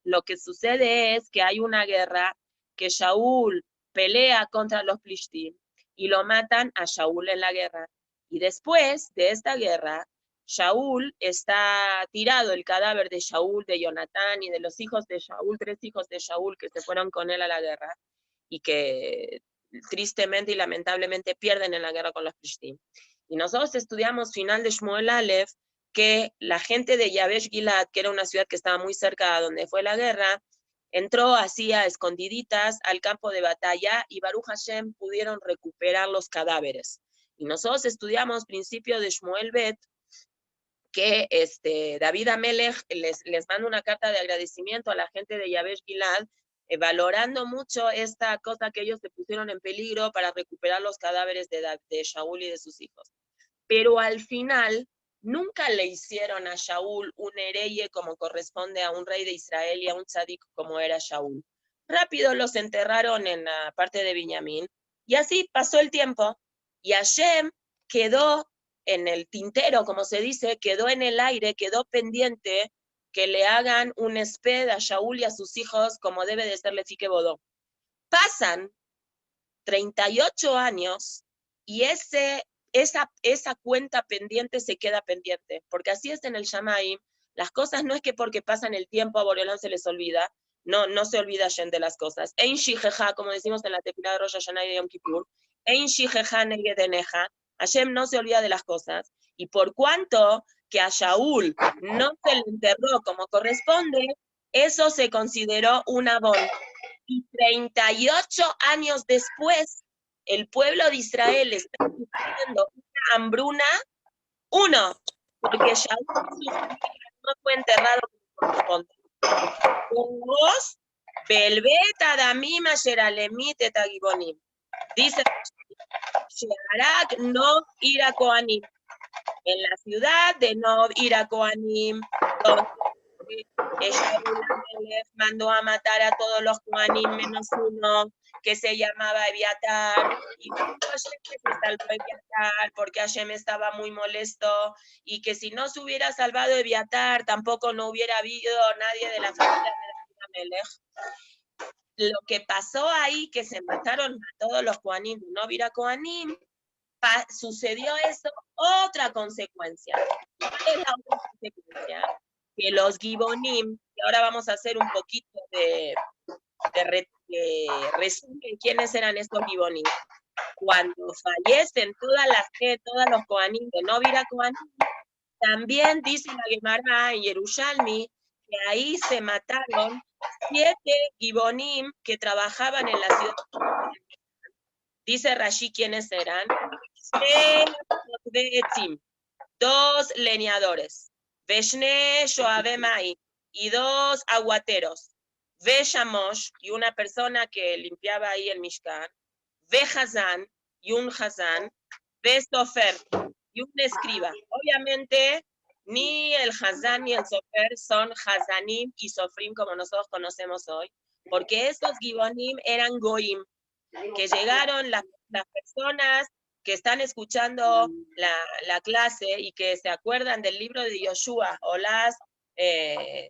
lo que sucede es que hay una guerra que Shaul pelea contra los Plishtim y lo matan a Shaul en la guerra. Y después de esta guerra, Shaul está tirado, el cadáver de Shaul, de Jonatán y de los hijos de Shaul, 3 hijos de Shaul que se fueron con él a la guerra y que tristemente y lamentablemente pierden en la guerra con los Plishtim. Y nosotros estudiamos final de Shmuel Aleph que la gente de Yabesh Gilad, que era una ciudad que estaba muy cerca de donde fue la guerra, entró así a escondiditas al campo de batalla y Baruch Hashem pudieron recuperar los cadáveres. Y nosotros estudiamos principio de Shmuel Bet, que David Amelech les manda una carta de agradecimiento a la gente de Yabesh Gilad, valorando mucho esta cosa que ellos se pusieron en peligro para recuperar los cadáveres de Shaul y de sus hijos. Pero al final nunca le hicieron a Shaul un hereye como corresponde a un rey de Israel y a un tzadik como era Shaul. Rápido los enterraron en la parte de Binyamin y así pasó el tiempo y Hashem quedó en el tintero, como se dice, quedó en el aire, quedó pendiente que le hagan un esped a Shaul y a sus hijos como debe de ser Lefique Bodó. Pasan 38 años y esa cuenta pendiente se queda pendiente, porque así es en el Shamaim. Las cosas no es que porque pasan el tiempo a Boreolán se les olvida, no se olvida Hashem de las cosas. Ein shijeja, como decimos en la tefilá de Rosh Hashanah y de Yom Kippur, Ein shijeja negedeneja, Hashem no se olvida de las cosas, y por cuanto que a Shaul no se le enterró como corresponde, eso se consideró un abón. Y 38 años después, el pueblo de Israel está sufriendo una hambruna, porque Shaul no fue enterrado como corresponde. Dos, Belbet Adamim Asher Alemit et Agibonim. Dice Shearak no ir a Kohanim. En la ciudad de Nob ir a Kohanim, donde mandó a matar a todos los Kohanim menos uno, que se llamaba Eviatar, y Hashem se salvó Eviatar porque Hashem estaba muy molesto, y que si no se hubiera salvado Eviatar, tampoco no hubiera habido nadie de la familia de David Amelech. Lo que pasó ahí, que se mataron a todos los Kohanim, no vira Kohanim, sucedió eso, otra consecuencia. ¿Cuál es la otra consecuencia? Que los Gibonim, y ahora vamos a hacer un poquito de resumen quiénes eran estos Gibonim. Cuando fallecen todos los Kohanim de Novira Kohanim, también dice la Gemara en Yerushalmi que ahí se mataron 7 Gibonim que trabajaban en la ciudad. Dice Rashi quiénes eran. 2 leñadores. Veshne Shoabemai y 2 aguateros. Veshamosh y una persona que limpiaba ahí el Mishkan. Vehazán y un Hazán. Vesofer y un escriba. Obviamente, ni el Hazán ni el Sofer son Hazanim y Sofrim como nosotros conocemos hoy, porque estos Gibonim eran Goim, que llegaron las personas que están escuchando la clase y que se acuerdan del libro de Yoshua, o las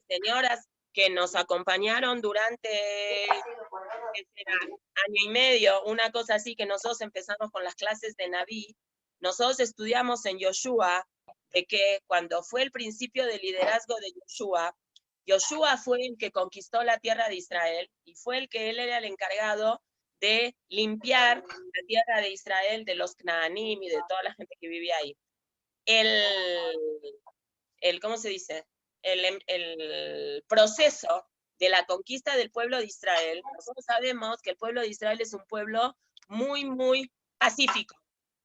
señoras que nos acompañaron durante año y medio, una cosa así, que nosotros empezamos con las clases de Naví. Nosotros estudiamos en Yoshua de que cuando fue el principio del liderazgo de Yoshua, Yoshua fue el que conquistó la tierra de Israel y fue él era el encargado de limpiar la tierra de Israel de los Knaanim y de toda la gente que vivía ahí. ¿Cómo se dice? El proceso de la conquista del pueblo de Israel, nosotros sabemos que el pueblo de Israel es un pueblo muy, muy pacífico.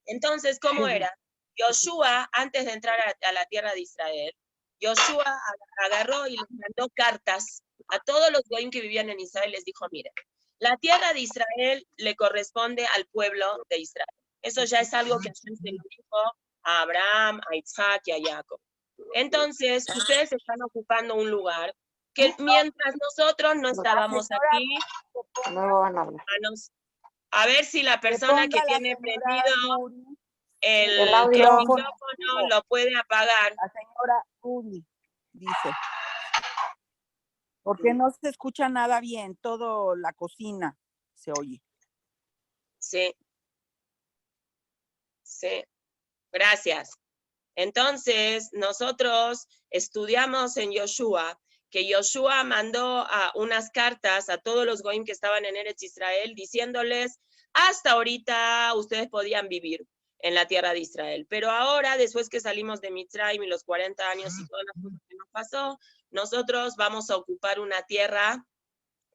Entonces, ¿cómo era? Yoshua, antes de entrar a la tierra de Israel, Yoshua agarró y les mandó cartas a todos los goyim que vivían en Israel, les dijo, miren, la tierra de Israel le corresponde al pueblo de Israel. Eso ya es algo que Hashem se lo dijo a Abraham, a Isaac y a Jacob. Entonces, ustedes están ocupando un lugar que mientras nosotros no estábamos aquí, a ver si la persona que tiene prendido el micrófono lo puede apagar. La señora Uri dice. Porque no se escucha nada bien, todo la cocina se oye. Sí. Sí. Gracias. Entonces, nosotros estudiamos en Yoshua, que Yoshua mandó unas cartas a todos los goim que estaban en Eretz Israel, diciéndoles, hasta ahorita ustedes podían vivir en la tierra de Israel, pero ahora, después que salimos de Mitzrayim y los 40 años y todas las cosas que nos pasó, nosotros vamos a ocupar una tierra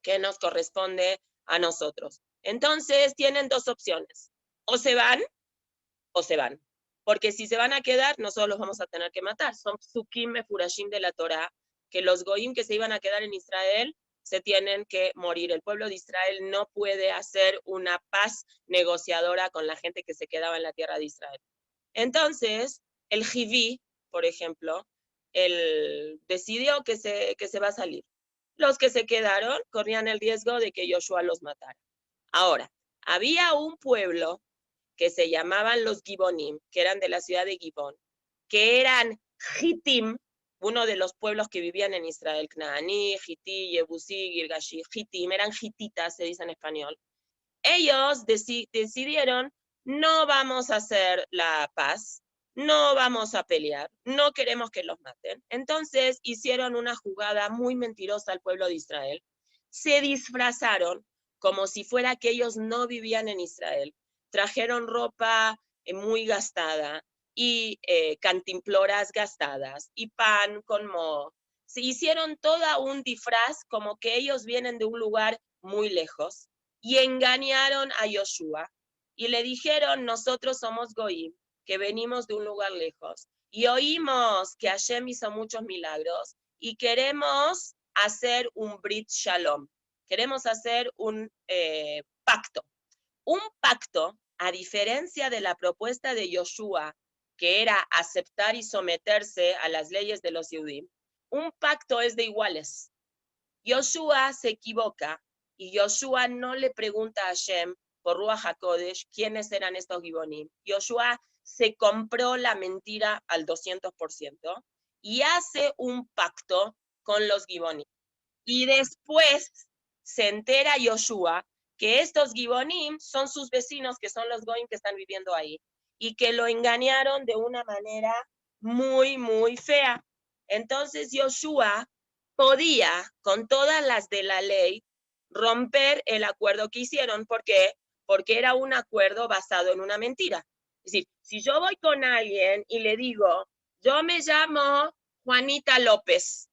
que nos corresponde a nosotros. Entonces, tienen dos opciones, o se van, porque si se van a quedar, nosotros los vamos a tener que matar. Son psukim mefurashim de la Torah, que los goyim que se iban a quedar en Israel se tienen que morir. El pueblo de Israel no puede hacer una paz negociadora con la gente que se quedaba en la tierra de Israel. Entonces, el Jiví, por ejemplo, él decidió que se va a salir. Los que se quedaron corrían el riesgo de que Joshua los matara. Ahora, había un pueblo que se llamaban los Gibonim, que eran de la ciudad de Gibón, que eran Hitim, uno de los pueblos que vivían en Israel, Cananí, Hití, Yebusí, Girgashi, Hitim, eran hititas, se dice en español. Ellos decidieron, no vamos a hacer la paz, no vamos a pelear, no queremos que los maten. Entonces hicieron una jugada muy mentirosa al pueblo de Israel, se disfrazaron como si fuera que ellos no vivían en Israel, trajeron ropa muy gastada y cantimploras gastadas y pan con moho. Se hicieron toda un disfraz como que ellos vienen de un lugar muy lejos y engañaron a Joshua y le dijeron, nosotros somos Goim, que venimos de un lugar lejos y oímos que Hashem hizo muchos milagros y queremos hacer un Brit Shalom, queremos hacer un pacto. Un pacto, a diferencia de la propuesta de Joshua, que era aceptar y someterse a las leyes de los Yehudim, un pacto es de iguales. Joshua se equivoca y Joshua no le pregunta a Hashem por Ruach HaKodesh quiénes eran estos Gibonim. Joshua se compró la mentira al 200% y hace un pacto con los Gibonim. Y después se entera Joshua que estos Gibonim son sus vecinos, que son los Goim que están viviendo ahí, y que lo engañaron de una manera muy, muy fea. Entonces Joshua podía, con todas las de la ley, romper el acuerdo que hicieron. ¿Por qué? Porque era un acuerdo basado en una mentira. Es decir, si yo voy con alguien y le digo, yo me llamo Juanita López,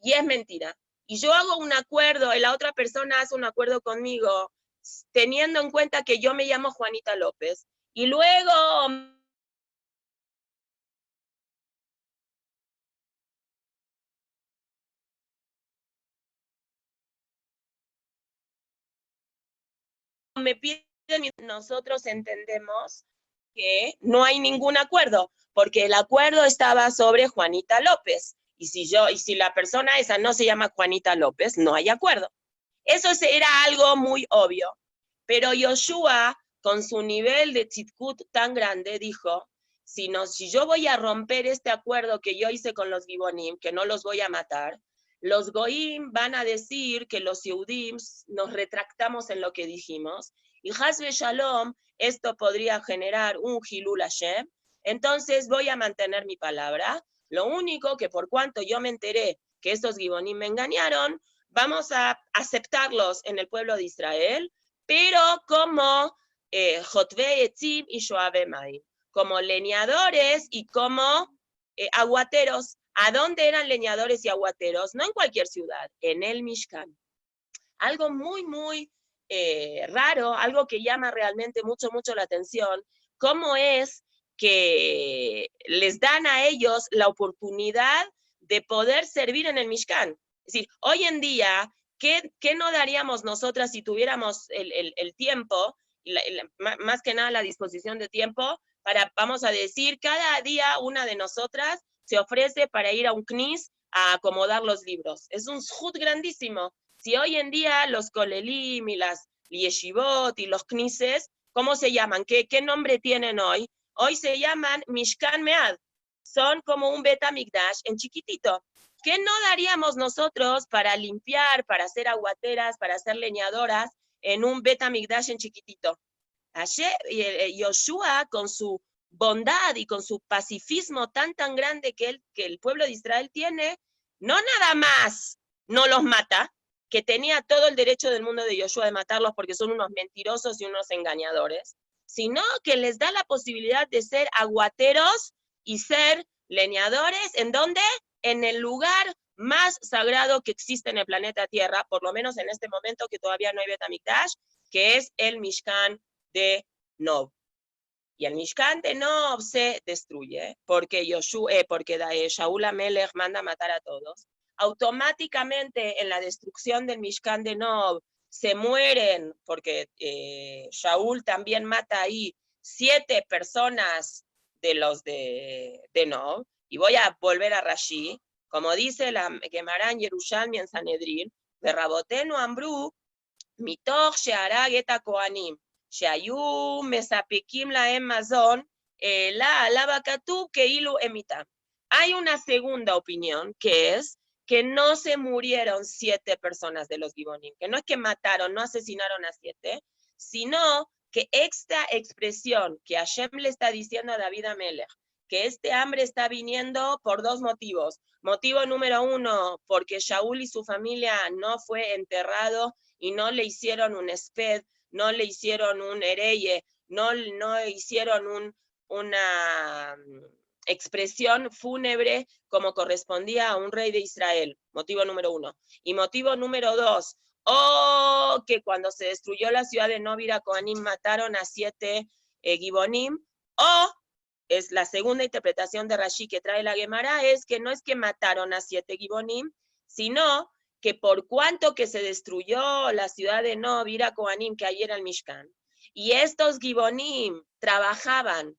y es mentira, y yo hago un acuerdo y la otra persona hace un acuerdo conmigo, teniendo en cuenta que yo me llamo Juanita López, y luego me piden, nosotros entendemos que no hay ningún acuerdo, porque el acuerdo estaba sobre Juanita López, y si la persona esa no se llama Juanita López, no hay acuerdo. Eso era algo muy obvio. Pero Joshua, con su nivel de tzidkut tan grande, dijo, si yo voy a romper este acuerdo que yo hice con los Gibonim, que no los voy a matar, los Goim van a decir que los Yehudim nos retractamos en lo que dijimos, y Hasbe Shalom, esto podría generar un Hilul Hashem, entonces voy a mantener mi palabra. Lo único que por cuanto yo me enteré que estos Gibonim me engañaron, vamos a aceptarlos en el pueblo de Israel, pero como Jotve Etzim y Shoabe Maim, como leñadores y como aguateros. ¿A dónde eran leñadores y aguateros? No en cualquier ciudad, en el Mishkan. Algo muy, muy raro, algo que llama realmente mucho, mucho la atención, cómo es que les dan a ellos la oportunidad de poder servir en el Mishkan. Es decir, hoy en día, ¿qué no daríamos nosotras si tuviéramos el tiempo, más que nada la disposición de tiempo, para, vamos a decir, cada día una de nosotras se ofrece para ir a un knis a acomodar los libros? Es un zhut grandísimo. Si hoy en día los kolelim y las yeshivot y los knises, ¿cómo se llaman? ¿Qué nombre tienen hoy? Hoy se llaman Mishkan Mead. Son como un Bet HaMikdash en chiquitito. ¿qué no daríamos nosotros para limpiar, para hacer aguateras, para hacer leñadoras en un Bet HaMikdash en chiquitito? Ayer, Yoshua, con su bondad y con su pacifismo tan grande que el pueblo de Israel tiene, no nada más no los mata, que tenía todo el derecho del mundo de Yoshua de matarlos porque son unos mentirosos y unos engañadores, sino que les da la posibilidad de ser aguateros y ser leñadores. ¿En dónde? En el lugar más sagrado que existe en el planeta Tierra, por lo menos en este momento que todavía no hay Bet HaMikdash, que es el Mishkan de Nob. Y el Mishkan de Nob se destruye porque Shaul HaMelech manda a matar a todos. Automáticamente en la destrucción del Mishkan de Nob se mueren, porque Shaul también mata ahí 7 personas de los de Nob. Y voy a volver a Rashi, como dice la Gemara en Yerushalmi en Sanedrín, Berrabotenu Ambru, Mitoch Sheharag et HaKohanim, שהיו מספקים להם מזון, עליו הכתוב כאילו אמיתם. Hay una segunda opinión, que es que no se murieron 7 personas de los Gibonim, que no es que mataron, no asesinaron a 7, sino que esta expresión que Hashem le está diciendo a David HaMelech, que este hambre está viniendo por 2 motivos. Motivo número 1, porque Shaul y su familia no fue enterrado y no le hicieron un esped, no le hicieron un hereye, no hicieron una expresión fúnebre como correspondía a un rey de Israel. Motivo número 1. Y motivo número 2, que cuando se destruyó la ciudad de Nob, Kohanim mataron a 7 Gibonim, es la segunda interpretación de Rashi que trae la Gemara, es que no es que mataron a 7 Gibonim, sino que por cuanto que se destruyó la ciudad de Nob, Kohanim, que ahí era el Mishkan, y estos Gibonim trabajaban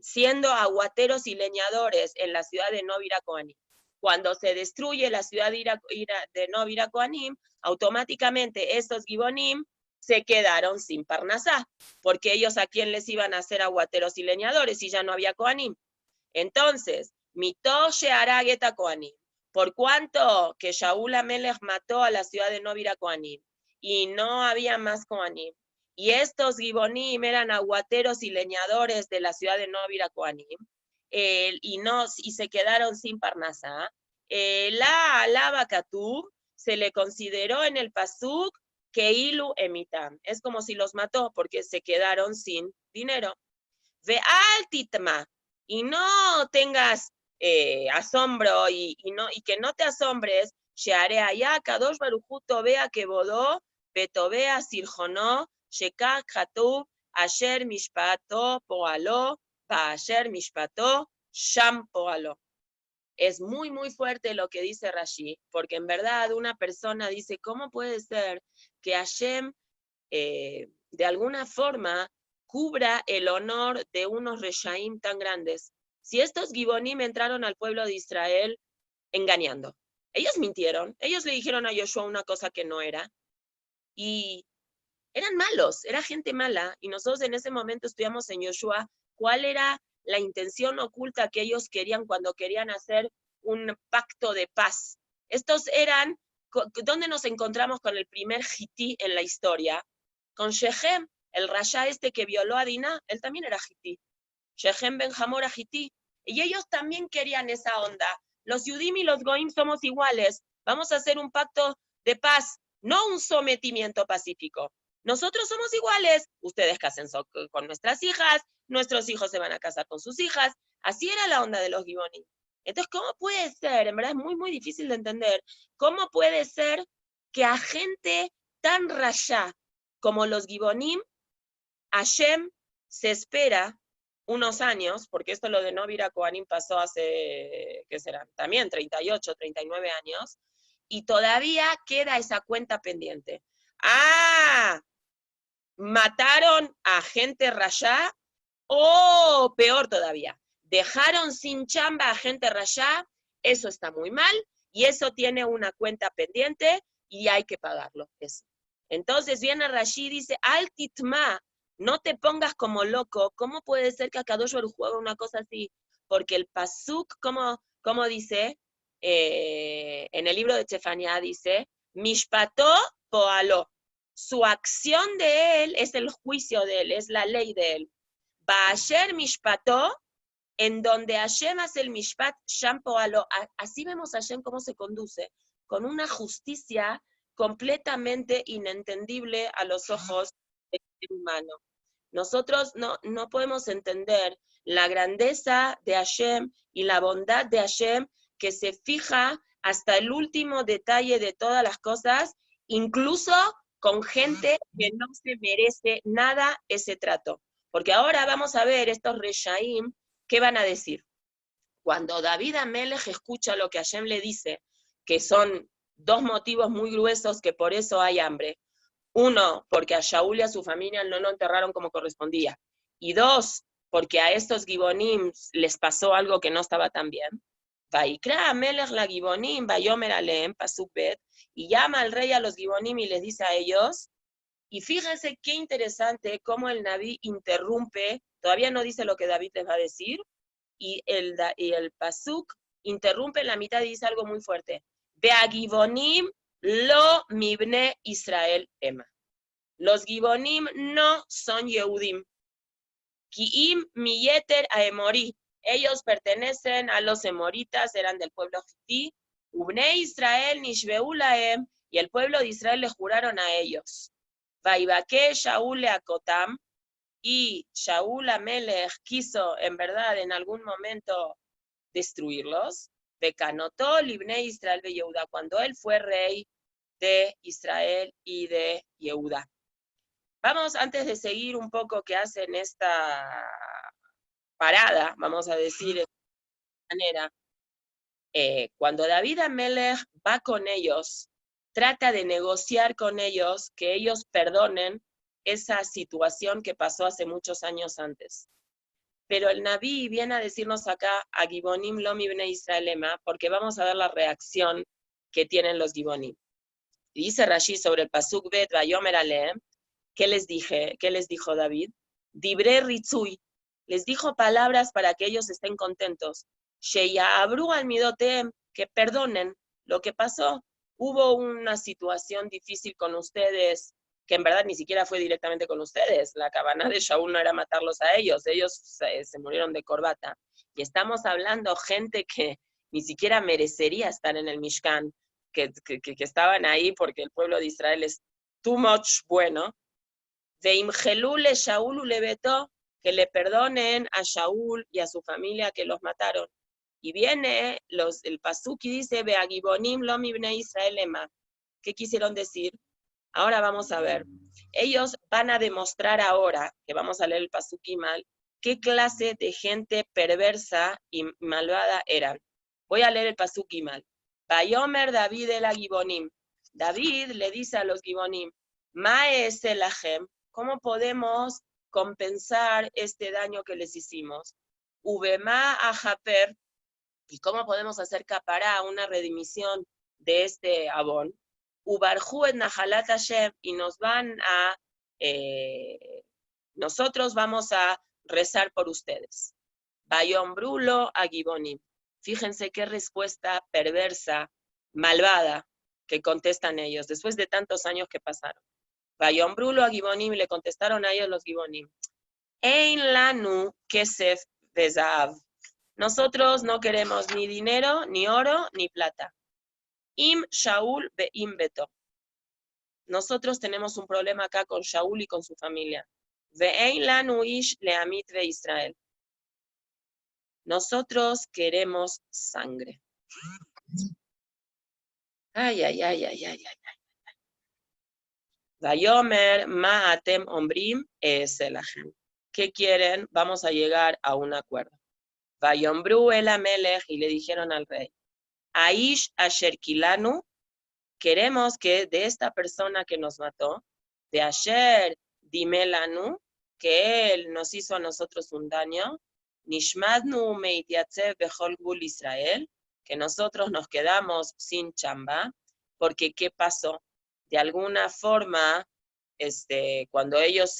siendo aguateros y leñadores en la ciudad de Nob, Kohanim. Cuando se destruye la ciudad de Nob, Kohanim, automáticamente estos Gibonim se quedaron sin Parnasá, porque ellos a quién les iban a hacer aguateros y leñadores si ya no había Kohanim. Entonces, Mitoch Sheharag et HaKohanim, por cuanto que Shaul HaMelech mató a la ciudad de Nob, Kohanim, y no había más Kohanim, y estos Gibonim eran aguateros y leñadores de la ciudad de Nob, Kohanim, y se quedaron sin Parnasá, la alaba Katub se le consideró en el Pasuk que ilu emitam, es como si los mató porque se quedaron sin dinero. Ve'al titma, y no tengas asombro y que no te asombres, sheare allá Kadosh Baruj Hu tovea kebodó, betovea sirjonó, shekach chatub, asher mishpato poalo, asher mishpato sham poalo. Es muy, muy fuerte lo que dice Rashi, porque en verdad una persona dice, ¿cómo puede ser que Hashem de alguna forma cubra el honor de unos reshaim tan grandes? Si estos Gibonim entraron al pueblo de Israel engañando, ellos mintieron, ellos le dijeron a Yoshua una cosa que no era, y eran malos, era gente mala, y nosotros en ese momento estudiamos en Yoshua cuál era la intención oculta que ellos querían cuando querían hacer un pacto de paz. Estos eran, ¿dónde nos encontramos con el primer Hití en la historia? Con Shechem, el rasha este que violó a Dinah, él también era Hití. Shechem ben Hamor Hití. Y ellos también querían esa onda. Los Yudim y los Goim somos iguales. Vamos a hacer un pacto de paz, no un sometimiento pacífico. Nosotros somos iguales. Ustedes casen con nuestras hijas, nuestros hijos se van a casar con sus hijas. Así era la onda de los Gibonim. Entonces, ¿cómo puede ser? En verdad es muy, muy difícil de entender. ¿Cómo puede ser que a gente tan rayá como los Gibonim, Hashem se espera unos años, porque esto lo de Nob Kohanim pasó hace, ¿qué serán? También 38, 39 años, y todavía queda esa cuenta pendiente. ¿Mataron a gente rayá? O peor todavía, dejaron sin chamba a gente rayá, eso está muy mal, y eso tiene una cuenta pendiente, y hay que pagarlo. Eso. Entonces viene Rashi y dice, al titma, no te pongas como loco, ¿cómo puede ser que Akadosh Baruj Hu haga una cosa así? Porque el pasuk, ¿cómo dice? en el libro de Chefanía dice, Mishpato poalo. Su acción de él es el juicio de él, es la ley de él. Ba'asher Mishpato, en donde Hashem hace el Mishpat, Sham poalo. Así vemos a Hashem cómo se conduce, con una justicia completamente inentendible a los ojos del ser humano. Nosotros no podemos entender la grandeza de Hashem y la bondad de Hashem, que se fija hasta el último detalle de todas las cosas, incluso con gente que no se merece nada ese trato. Porque ahora vamos a ver estos Reshaim, ¿qué van a decir? Cuando David Amelech escucha lo que Hashem le dice, que son dos motivos muy gruesos que por eso hay hambre. Uno, porque a Shaul y a su familia no lo enterraron como correspondía. Y dos, porque a estos Gibonim les pasó algo que no estaba tan bien. Vaikra Amelech la Gibonim, Vayomer Aleem, Pasuk Bet, y llama al rey a los Gibonim y les dice a ellos, y fíjense qué interesante cómo el Naví interrumpe, todavía no dice lo que David les va a decir, y el Pasuk interrumpe en la mitad y dice algo muy fuerte. Vea Gibonim lo mibne Israel ema. Los Gibonim no son Yehudim. Kiim miyeter a Emori. Ellos pertenecen a los emoritas, eran del pueblo Hití. Ubne Israel nishveu laem. Y el pueblo de Israel le juraron a ellos. Vaibake Shaul leakotam. Y Shaul Amelech quiso, en verdad, en algún momento destruirlos. Becanotó libne Israel de Yehuda, cuando él fue rey de Israel y de Yehuda. Vamos, antes de seguir un poco qué hacen esta parada, vamos a decir de esta manera, cuando David Amelech va con ellos, trata de negociar con ellos que ellos perdonen esa situación que pasó hace muchos años antes. Pero el Naví viene a decirnos acá a Gibonim lo mibne Israelema, porque vamos a ver la reacción que tienen los Gibonim. Y dice Rashi sobre el Pasuk Bet Vayomer Aleem, ¿qué les dijo David? Dibre Ritzui, les dijo palabras para que ellos estén contentos. Sheya Abru al Midotem, que perdonen lo que pasó. Hubo una situación difícil con ustedes, que en verdad ni siquiera fue directamente con ustedes. La cabana de Shaul no era matarlos a ellos se murieron de corbata. Y estamos hablando gente que ni siquiera merecería estar en el Mishkan, que estaban ahí porque el pueblo de Israel es too much bueno. Veimgelule Shaul levetó, que le perdonen a Shaul y a su familia que los mataron. Y viene el Pasuk y dice, Beagibonim lo mibne Israel ema. ¿Qué quisieron decir? Ahora vamos a ver. Ellos van a demostrar ahora, que vamos a leer el Pasuk Imal, qué clase de gente perversa y malvada eran. Voy a leer el Pasuk Imal. Vayomer David el Gibonim. David le dice a los Gibonim, Mae Selahem, ¿cómo podemos compensar este daño que les hicimos? Ubema a Japer, ¿y cómo podemos hacer capará, una redimisión de este abón? Ubarjú en Nahalat Hashem, y nosotros vamos a rezar por ustedes. Bayom Brulo a Gibonim. Fíjense qué respuesta perversa, malvada, que contestan ellos, después de tantos años que pasaron. Bayom Brulo a Gibonim, y le contestaron a ellos los Gibonim. Ein lanu kesef bezav. Nosotros no queremos ni dinero, ni oro, ni plata. Im Shaul be'im beto. Nosotros tenemos un problema acá con Shaul y con su familia. Ve'ein lanu ish leamit ve Israel. Nosotros queremos sangre. Ay, ay, ay, ay, ay, ay. Vayomer ma'atem ombrim eselahem. ¿Qué quieren? Vamos a llegar a un acuerdo. Vayombru el Amelech, y le dijeron al rey, Aish asher kilanu, queremos que de esta persona que nos mató, de asher dimelanu, que él nos hizo a nosotros un daño, nishmadnu meitiatzev bechol gvul Israel, que nosotros nos quedamos sin chamba, porque ¿qué pasó? De alguna forma, cuando ellos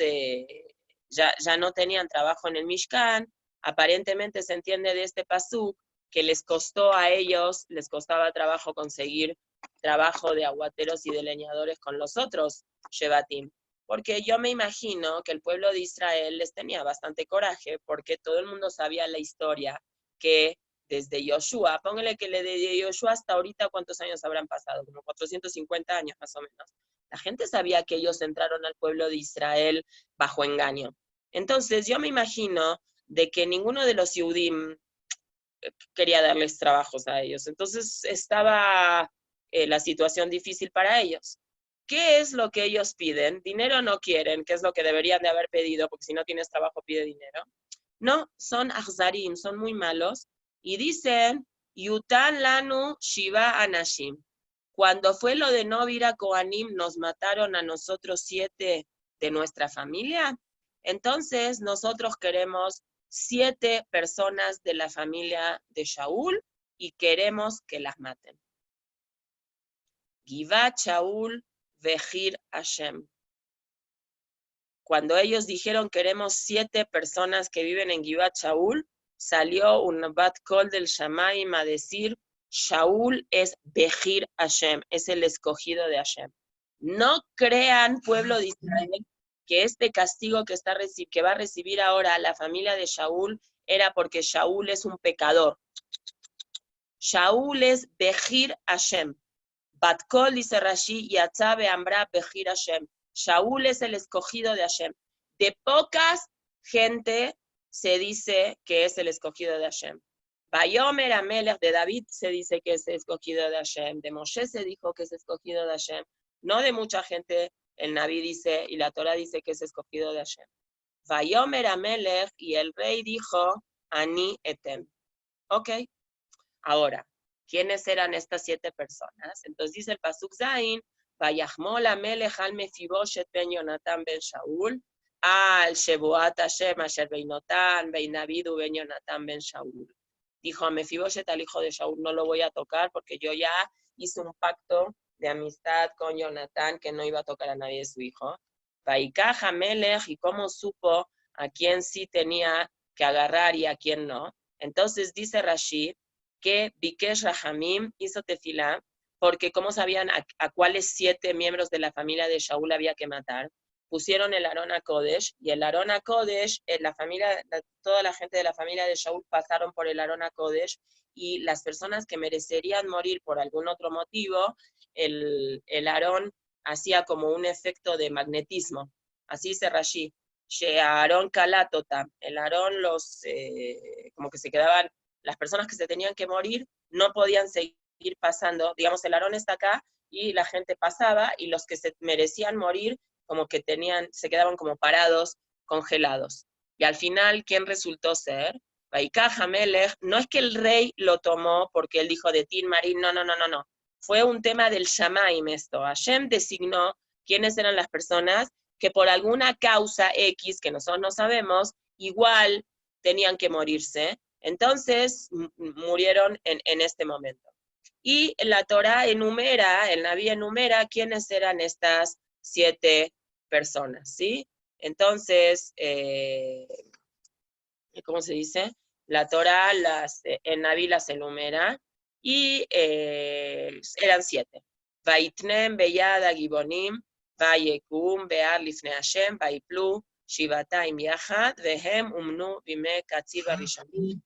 ya no tenían trabajo en el Mishkan, aparentemente se entiende de este pasuk que les costó a ellos, les costaba trabajo conseguir trabajo de aguateros y de leñadores con los otros Shevatim. Porque yo me imagino que el pueblo de Israel les tenía bastante coraje, porque todo el mundo sabía la historia que desde Yoshua, póngale que de Yoshua hasta ahorita, ¿cuántos años habrán pasado? Como 450 años más o menos. La gente sabía que ellos entraron al pueblo de Israel bajo engaño. Entonces yo me imagino de que ninguno de los Yehudim quería darles trabajos a ellos. Entonces estaba la situación difícil para ellos. ¿Qué es lo que ellos piden? Dinero no quieren, que es lo que deberían de haber pedido, porque si no tienes trabajo pide dinero. No, son ahzarim, son muy malos, y dicen, Yutan lanu shiva anashim. Cuando fue lo de no vir a Kohanim, nos mataron a nosotros 7 de nuestra familia. Entonces nosotros queremos 7 personas de la familia de Shaul y queremos que las maten. Givat Shaul Vejir Hashem. Cuando ellos dijeron queremos 7 personas que viven en Givat Shaul, salió un bat kol del Shamaim a decir, Shaul es Vejir Hashem, es el escogido de Hashem. No crean, pueblo de Israel, que este castigo que va a recibir ahora la familia de Shaul era porque Shaul es un pecador. Shaul es Vejir Hashem. Batkol, dice Rashi, Yatzabe Ambra Bejir Hashem. Shaul es el escogido de Hashem. De pocas gente se dice que es el escogido de Hashem. Bayomer Amelech, de David se dice que es escogido de Hashem. De Moshe se dijo que es escogido de Hashem. No de mucha gente, el Naví dice y la Torah dice que es escogido de Hashem. Bayomer Amelech, y el rey dijo, Ani etem. Ok, ahora, ¿quiénes eran estas 7 personas? Entonces dice el Pasuk Zain, Vayahmol Amelech al Mefiboshet ben Yonatan ben Shaul, al Shebuat Hashem asher beinotan, beinavidu ben Yonatan ben Shaul. Dijo a Mefiboshet, al hijo de Shaul, no lo voy a tocar porque yo ya hice un pacto de amistad con Jonatán que no iba a tocar a nadie de su hijo. Vaikaj Amelech, y cómo supo a quién sí tenía que agarrar y a quién no. Entonces dice Rashi, que Bikesh Rahamim hizo tefilá, porque como sabían a cuáles 7 miembros de la familia de Shaul había que matar, pusieron el Arón a Kodesh, y el Arón a Kodesh, toda la gente de la familia de Shaul pasaron por el Arón a Kodesh, y las personas que merecerían morir por algún otro motivo, el Arón hacía como un efecto de magnetismo. Así dice Rashi, She'aron Kalatota, el Arón como que se quedaban, las personas que se tenían que morir no podían seguir pasando, digamos, el Arón está acá y la gente pasaba y los que se merecían morir como que se quedaban como parados, congelados. Y al final, ¿quién resultó ser? Vaikaj Hamelech, no es que el rey lo tomó porque él dijo de Tin Marín, no. Fue un tema del Shamaim esto. Hashem designó quiénes eran las personas que por alguna causa X, que nosotros no sabemos, igual tenían que morirse. Entonces, murieron en este momento. Y la Torah enumera, el Naví enumera quiénes eran estas 7 personas, ¿sí? Entonces, ¿cómo se dice? La Torah, el Naví las enumera, y eran 7. Vaitnem, Beyada, Gibonim, Vayekum, Bear, Lifne Hashem, Vaiplu, Shivatayim Yahad, Vehem, Umnu, Bime, Katzib, Arishanim,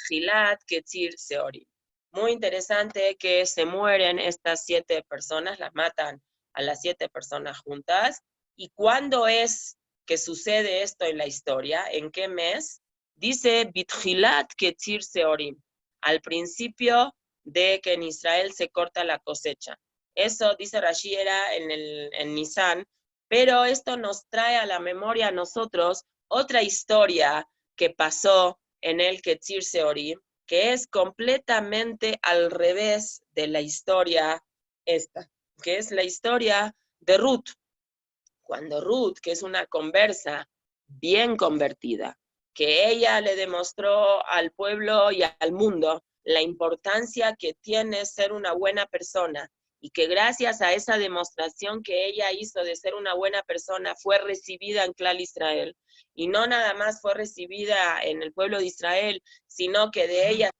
Gilat, Ketzir, Seorim. Muy interesante que se mueren estas 7 personas, las matan a las 7 personas juntas. ¿Y cuándo es que sucede esto en la historia? ¿En qué mes? Dice Bitjilat Ketzir Seorim, al principio de que en Israel se corta la cosecha. Eso, dice Rashi, era en Nisan, pero esto nos trae a la memoria a nosotros otra historia que pasó en el Ketzir Seorim, que es completamente al revés de la historia esta, que es la historia de Ruth. Cuando Ruth, que es una conversa bien convertida, que ella le demostró al pueblo y al mundo la importancia que tiene ser una buena persona, y que gracias a esa demostración que ella hizo de ser una buena persona fue recibida en Klal Israel, y no nada más fue recibida en el pueblo de Israel, sino que de ella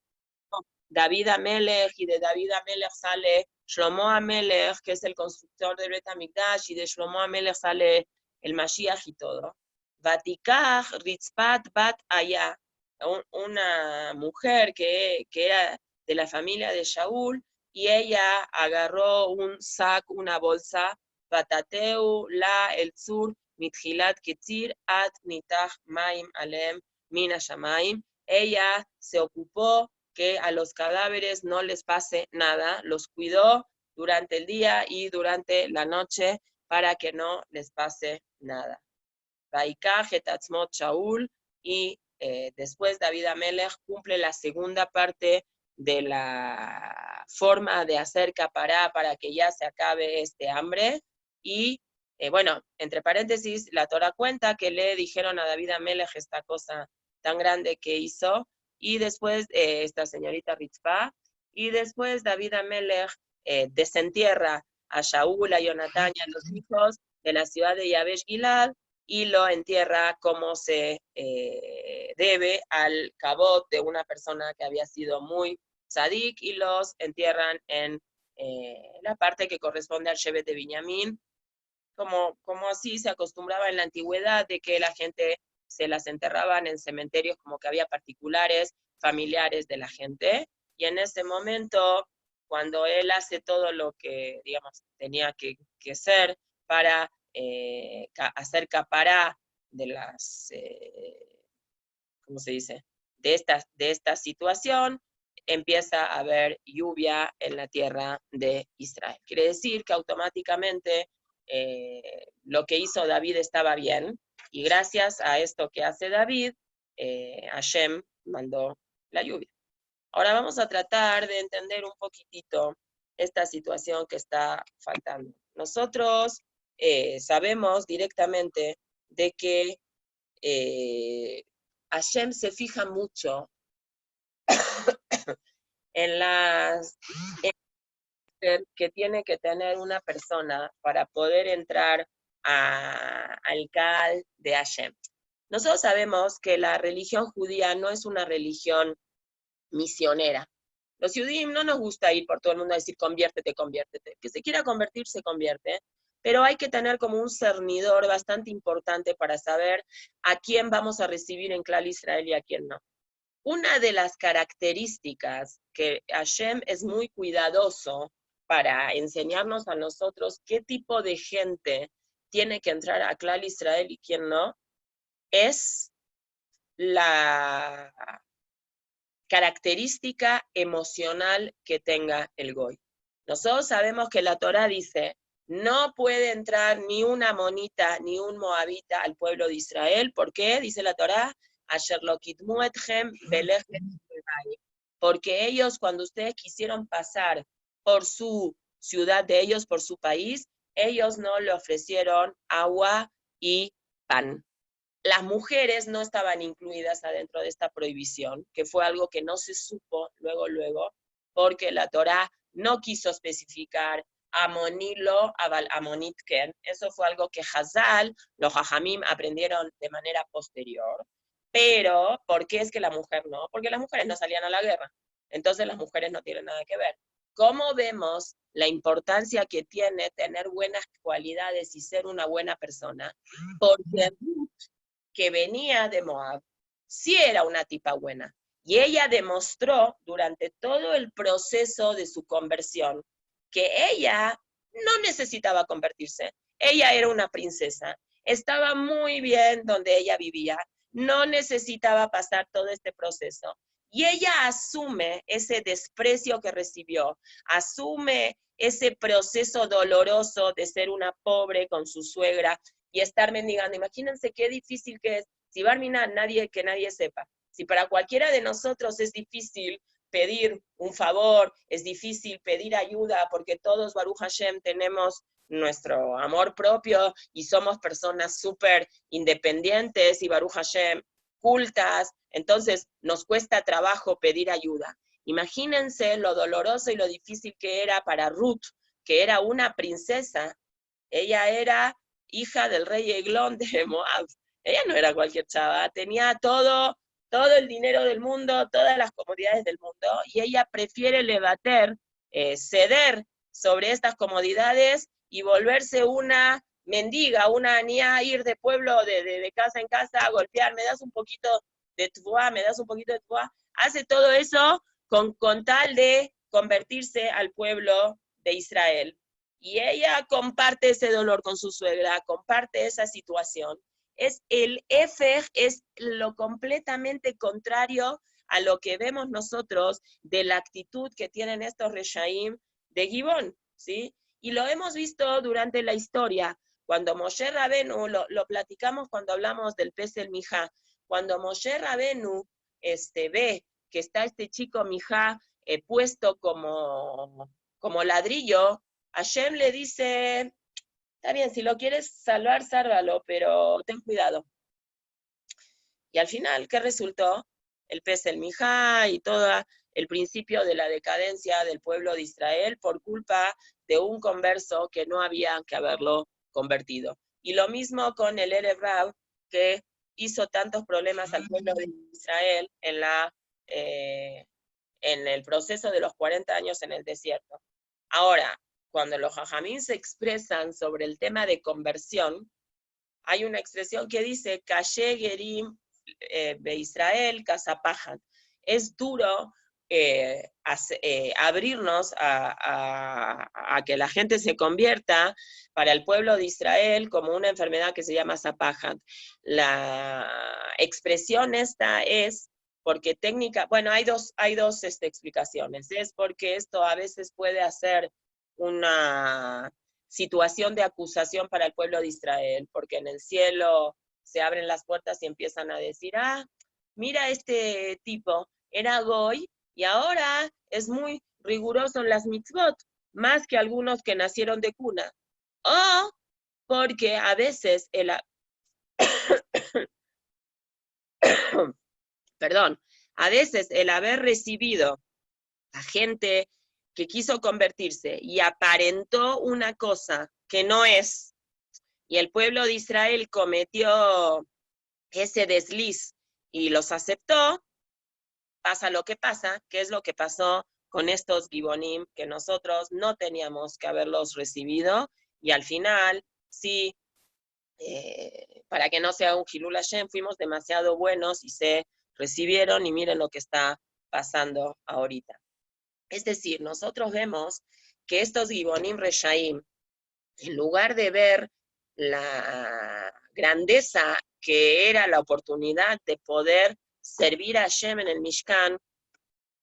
David Amelech, y de David Amelech sale Shlomo Amelech, que es el constructor del Bet HaMikdash, y de Shlomo Amelech sale el Mashiach y todo. Vatikach Ritzpat Bat Aya, una mujer que era de la familia de Shaul, y ella agarró un sac, una bolsa, Batateu la el tzur mitjilat ketzir at nitach maim alem mina shamaim. Ella se ocupó que a los cadáveres no les pase nada, los cuidó durante el día y durante la noche para que no les pase nada. Vaikach et atzmot Shaul, y después David Amelech cumple la segunda parte de la forma de hacer capará para que ya se acabe este hambre. Y bueno, entre paréntesis, la Torah cuenta que le dijeron a David Amelech esta cosa tan grande que hizo, y después esta señorita Ritzpah, y después David Amelech desentierra a Shaul, a Jonatán y a los hijos de la ciudad de Yabesh Gilad, y lo entierra como se debe al cabot de una persona que había sido muy tzadik, y los entierran en la parte que corresponde al Shevet de Binyamin, como así se acostumbraba en la antigüedad, de que la gente se las enterraban en cementerios como que había particulares, familiares de la gente, y en ese momento, cuando él hace todo lo que, digamos, tenía que hacer para hacer capará de las, ¿cómo se dice? De esta situación, empieza a haber lluvia en la tierra de Israel. Quiere decir que automáticamente lo que hizo David estaba bien, y gracias a esto que hace David, Hashem mandó la lluvia. Ahora vamos a tratar de entender un poquitito esta situación que está faltando. Nosotros sabemos directamente de que Hashem se fija mucho en las que tiene que tener una persona para poder entrar al Kal de Hashem. Nosotros sabemos que la religión judía no es una religión misionera. Los judíos no nos gusta ir por todo el mundo a decir conviértete, conviértete. Que se quiera convertir, se convierte, pero hay que tener como un cernidor bastante importante para saber a quién vamos a recibir en Klal Israel y a quién no. Una de las características que Hashem es muy cuidadoso para enseñarnos a nosotros qué tipo de gente tiene que entrar a Klal Israel y quién no, es la característica emocional que tenga el Goy. Nosotros sabemos que la Torah dice, no puede entrar ni una amonita ni un moabita al pueblo de Israel. ¿Por qué? Dice la Torah, Asher lo kitmu etchem belechem, porque ellos, cuando ustedes quisieron pasar por su ciudad de ellos, por su país, ellos no le ofrecieron agua y pan. Las mujeres no estaban incluidas adentro de esta prohibición, que fue algo que no se supo luego, porque la Torah no quiso especificar amonilo, aval amonitken. Eso fue algo que Hazal, los Jajamim, aprendieron de manera posterior. Pero, ¿por qué es que la mujer no? Porque las mujeres no salían a la guerra. Entonces las mujeres no tienen nada que ver. ¿Cómo vemos la importancia que tiene tener buenas cualidades y ser una buena persona? Porque que venía de Moab, sí era una tipa buena. Y ella demostró durante todo el proceso de su conversión que ella no necesitaba convertirse. Ella era una princesa, estaba muy bien donde ella vivía, no necesitaba pasar todo este proceso. Y ella asume ese desprecio que recibió, asume ese proceso doloroso de ser una pobre con su suegra y estar mendigando. Imagínense qué difícil que es. Si Barmina, que nadie sepa. Si para cualquiera de nosotros es difícil pedir un favor, es difícil pedir ayuda, porque todos, Baruch Hashem, tenemos nuestro amor propio y somos personas súper independientes y Baruch Hashem, cultas, entonces nos cuesta trabajo pedir ayuda. Imagínense lo doloroso y lo difícil que era para Ruth, que era una princesa. Ella era hija del rey Eglón de Moab. Ella no era cualquier chava, tenía todo todo el dinero del mundo, todas las comodidades del mundo, y ella prefiere ceder sobre estas comodidades y volverse una mendiga, una niña, ir de pueblo, de casa en casa, a golpear, me das un poquito de tuá, me das un poquito de tuá, hace todo eso con tal de convertirse al pueblo de Israel. Y ella comparte ese dolor con su suegra, comparte esa situación. Es el Efer, es lo completamente contrario a lo que vemos nosotros de la actitud que tienen estos Reshaim de Gibón, ¿sí? Y lo hemos visto durante la historia. Cuando Moshe Rabenu, lo platicamos cuando hablamos del Pesel Mijá, cuando Moshe Rabenu ve que está este chico Mijá puesto como ladrillo, Hashem le dice, está bien, si lo quieres salvar, sálvalo, pero ten cuidado. Y al final, ¿qué resultó? El Pesel Mijá y todo el principio de la decadencia del pueblo de Israel por culpa de un converso que no había que haberlo convertido. Y lo mismo con el Erev Rav, que hizo tantos problemas al pueblo de Israel en el proceso de los 40 años en el desierto. Ahora, cuando los jajamín se expresan sobre el tema de conversión, hay una expresión que dice, Kashe Gerim de Israel, Kazapajan. Es duro abrirnos a que la gente se convierta para el pueblo de Israel como una enfermedad que se llama Zapajan. La expresión esta es porque hay dos explicaciones. Es porque esto a veces puede hacer una situación de acusación para el pueblo de Israel, porque en el cielo se abren las puertas y empiezan a decir, mira este tipo, era Goy, y ahora es muy riguroso en las mitzvot, más que algunos que nacieron de cuna. O porque a veces a veces el haber recibido a gente que quiso convertirse y aparentó una cosa que no es, y el pueblo de Israel cometió ese desliz y los aceptó, pasa lo que pasa, que es lo que pasó con estos Gibonim, que nosotros no teníamos que haberlos recibido, y al final, sí, para que no sea un Hilul Hashem, fuimos demasiado buenos y se recibieron, y miren lo que está pasando ahorita. Es decir, nosotros vemos que estos Gibonim Reshaim, en lugar de ver la grandeza que era la oportunidad de poder servir a Hashem en el Mishkan,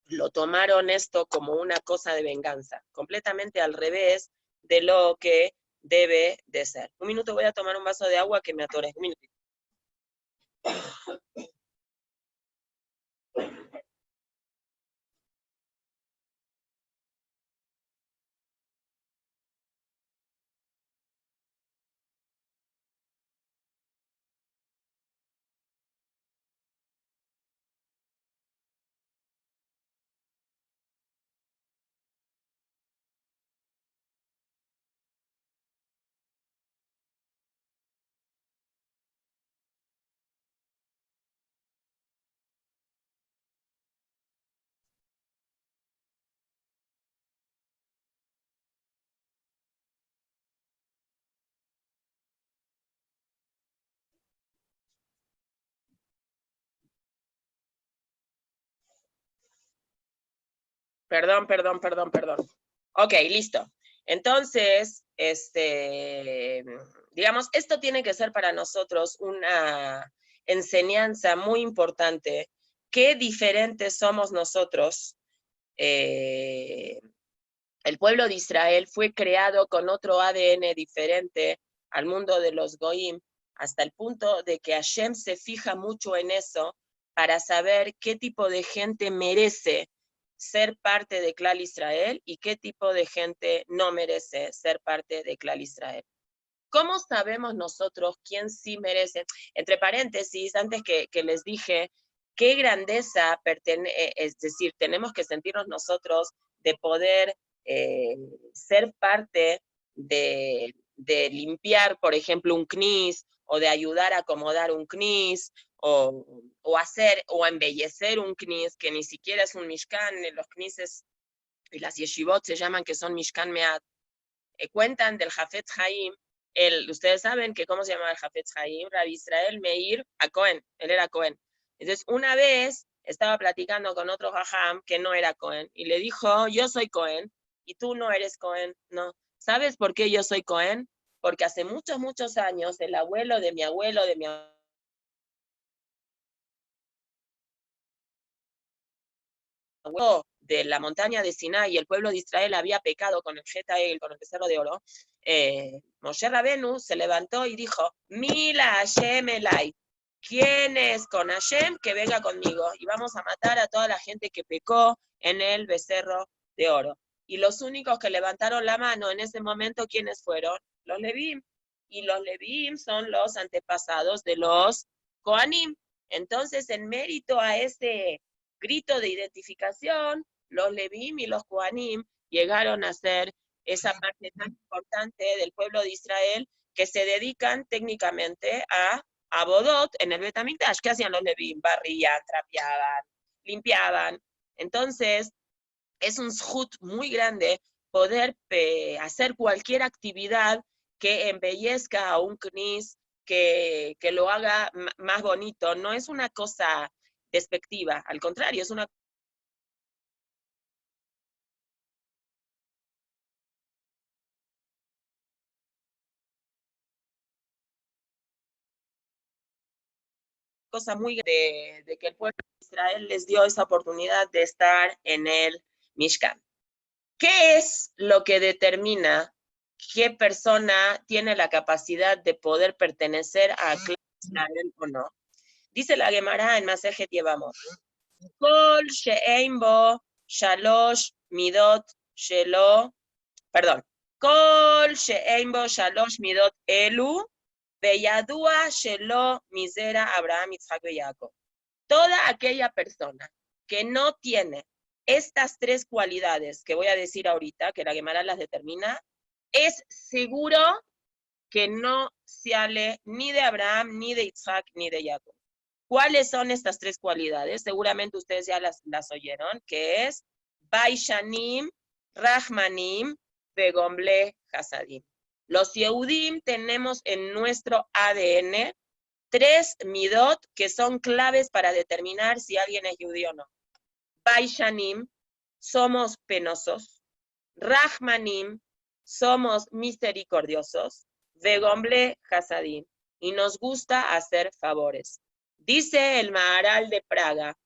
lo tomaron esto como una cosa de venganza, completamente al revés de lo que debe de ser. Un minuto, voy a tomar un vaso de agua que me atore. Un minutito. Perdón. Ok, listo. Entonces, digamos, esto tiene que ser para nosotros una enseñanza muy importante. Qué diferentes somos nosotros. El pueblo de Israel fue creado con otro ADN diferente al mundo de los Goim, hasta el punto de que Hashem se fija mucho en eso para saber qué tipo de gente merece ser parte de Klal Israel y qué tipo de gente no merece ser parte de Klal Israel. ¿Cómo sabemos nosotros quién sí merece? Entre paréntesis, antes que les dije, qué grandeza es decir, tenemos que sentirnos nosotros de poder ser parte de limpiar, por ejemplo, un knis, o de ayudar a acomodar un knis, o hacer o embellecer un knis, que ni siquiera es un mishkan, los knises y las yeshivot se llaman que son mishkan meat. Cuentan del Jafetz Haim, ustedes saben que cómo se llamaba el Jafetz Haim, Rabbi Israel Meir a Cohen, él era Cohen. Entonces, una vez estaba platicando con otro jajam que no era Cohen, y le dijo, yo soy Cohen, y tú no eres Cohen, no. ¿Sabes por qué yo soy Cohen? Porque hace muchos, muchos años, el abuelo de mi abuelo, de mi abuelo, de la montaña de Sinai, y el pueblo de Israel había pecado con el Getael, con el becerro de oro, Moshe Rabenu se levantó y dijo, Mila Hashem Elai, ¿quién es con Hashem? Que venga conmigo, y vamos a matar a toda la gente que pecó en el becerro de oro. Y los únicos que levantaron la mano en ese momento, ¿quiénes fueron? Los Levim. Y los Levim son los antepasados de los Kohanim. Entonces, en mérito a ese grito de identificación, los Levim y los Kohanim llegaron a ser esa parte tan importante del pueblo de Israel que se dedican técnicamente a Abodot en el Bet HaMikdash. ¿Qué hacían los Levim? Barrían, trapeaban, limpiaban. Entonces, es un zhut muy grande poder hacer cualquier actividad que embellezca a un knis, que lo haga más bonito. No es una cosa despectiva, al contrario, es una cosa muy de que el pueblo de Israel les dio esa oportunidad de estar en el Mishkan. ¿Qué es lo que determina qué persona tiene la capacidad de poder pertenecer a Israel o no? Dice la Gemara en Masejet Yevamot, Kol she'ein bo shalosh midot shelo, perdón, Kol she'ein bo shalosh midot elu, Beyadua shelo misera Abraham, Isaac y Jacob. Toda aquella persona que no tiene estas tres cualidades que voy a decir ahorita, que la Gemara las determina, es seguro que no sale ni de Abraham, ni de Isaac, ni de Jacob. ¿Cuáles son estas tres cualidades? Seguramente ustedes ya las oyeron, que es Baishanim, Rahmanim, Begomble, Hasadim. Los Yehudim tenemos en nuestro ADN tres midot que son claves para determinar si alguien es judío o no. Baishanim, somos penosos. Rahmanim, somos misericordiosos. Begomble, Hasadim, y nos gusta hacer favores. Dice el Maharal de Praga,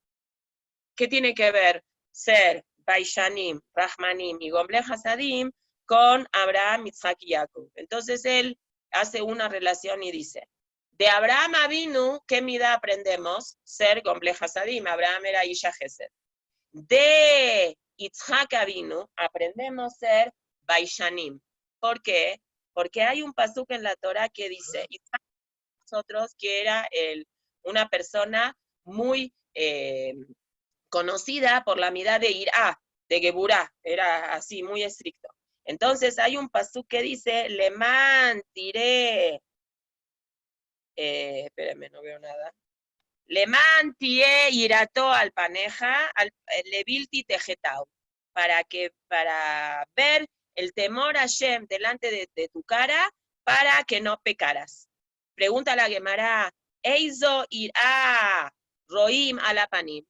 ¿qué tiene que ver ser Baishanim, Rahmanim y Gomble Hasadim con Abraham, Isaac y Jacob? Entonces él hace una relación y dice, de Abraham Avinu, ¿qué mida aprendemos? Ser Gomble Hasadim. Abraham era Isha Gesed. De Yitzhak Avinu aprendemos ser Baishanim. ¿Por qué? Porque hay un pasuk en la Torah que dice, Yitzhak nosotros que era una persona muy conocida por la mirada de Irá, de Geburá, era así, muy estricto. Entonces hay un pasuk que dice, Leman tiré, espérenme, no veo nada. Leman tiré irato al paneja, al levilti tejetau, para ver el temor a Hashem delante de tu cara, para que no pecaras. Pregunta la Gemara, Eizo irá roim alapanim.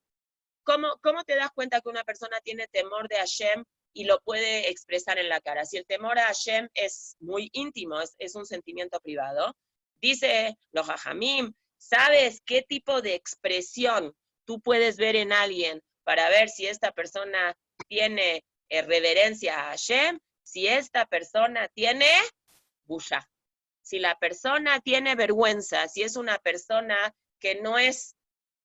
¿Cómo te das cuenta que una persona tiene temor de Hashem y lo puede expresar en la cara? Si el temor a Hashem es muy íntimo, es un sentimiento privado. Dice los Jajamim, ¿sabes qué tipo de expresión tú puedes ver en alguien para ver si esta persona tiene reverencia a Hashem? Si esta persona tiene busha. Si la persona tiene vergüenza, si es una persona que no es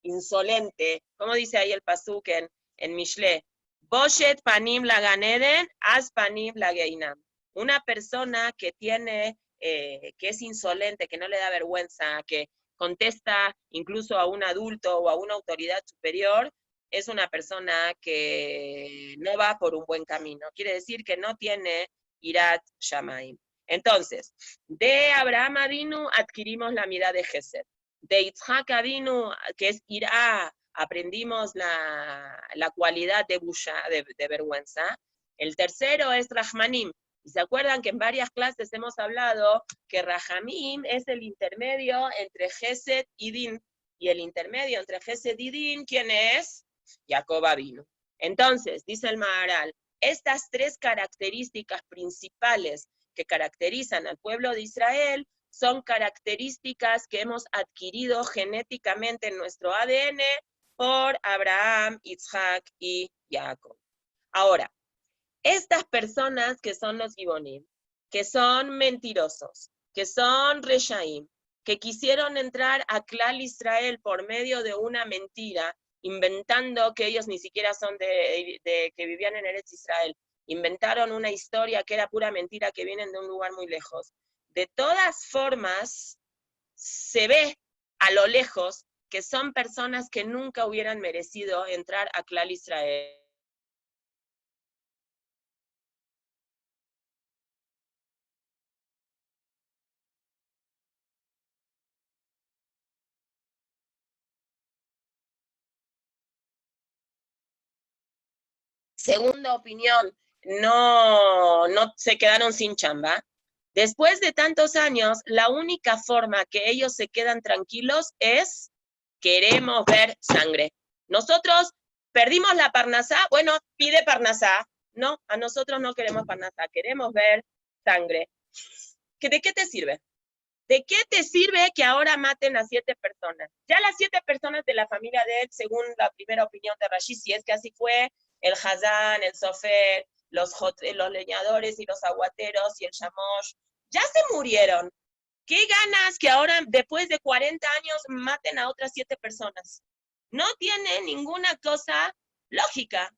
insolente, como dice ahí el pasuk en Mishle, Boshet panim la ganeden, as panim la geinam. Una persona que tiene, que es insolente, que no le da vergüenza, que contesta incluso a un adulto o a una autoridad superior, es una persona que no va por un buen camino. Quiere decir que no tiene irat shamaim. Entonces, de Abraham Avinu adquirimos la mirada de Gesed. de Yitzhak Avinu, que es irá, aprendimos la cualidad de busha, de vergüenza. El tercero es Rahmanim. Y se acuerdan que en varias clases hemos hablado que Rahamim es el intermedio entre Gesed y Din. Y el intermedio entre Gesed y Din, ¿quién es? Jacob Avinu. Entonces, dice el Maharal, estas tres características principales que caracterizan al pueblo de Israel son características que hemos adquirido genéticamente en nuestro ADN por Abraham, Isaac y Jacob. Ahora, estas personas que son los Gibonim, que son mentirosos, que son Reshaim, que quisieron entrar a Klal Israel por medio de una mentira, inventando que ellos ni siquiera son que vivían en Eretz Israel, inventaron una historia que era pura mentira, que vienen de un lugar muy lejos. De todas formas, se ve a lo lejos que son personas que nunca hubieran merecido entrar a Klal Israel. Segunda opinión, no se quedaron sin chamba. Después de tantos años, la única forma que ellos se quedan tranquilos es queremos ver sangre. Nosotros perdimos la parnasá, bueno, pide parnasá. No, a nosotros no queremos parnasá, queremos ver sangre. ¿De qué te sirve? ¿De qué te sirve que ahora maten a 7 personas? Ya las 7 personas de la familia de él, según la primera opinión de Rashi, si es que así fue, el Hazán, el Sofer, los leñadores y los aguateros y el Shamosh, ya se murieron. ¿Qué ganas que ahora, después de 40 años, maten a otras 7 personas? No tiene ninguna cosa lógica.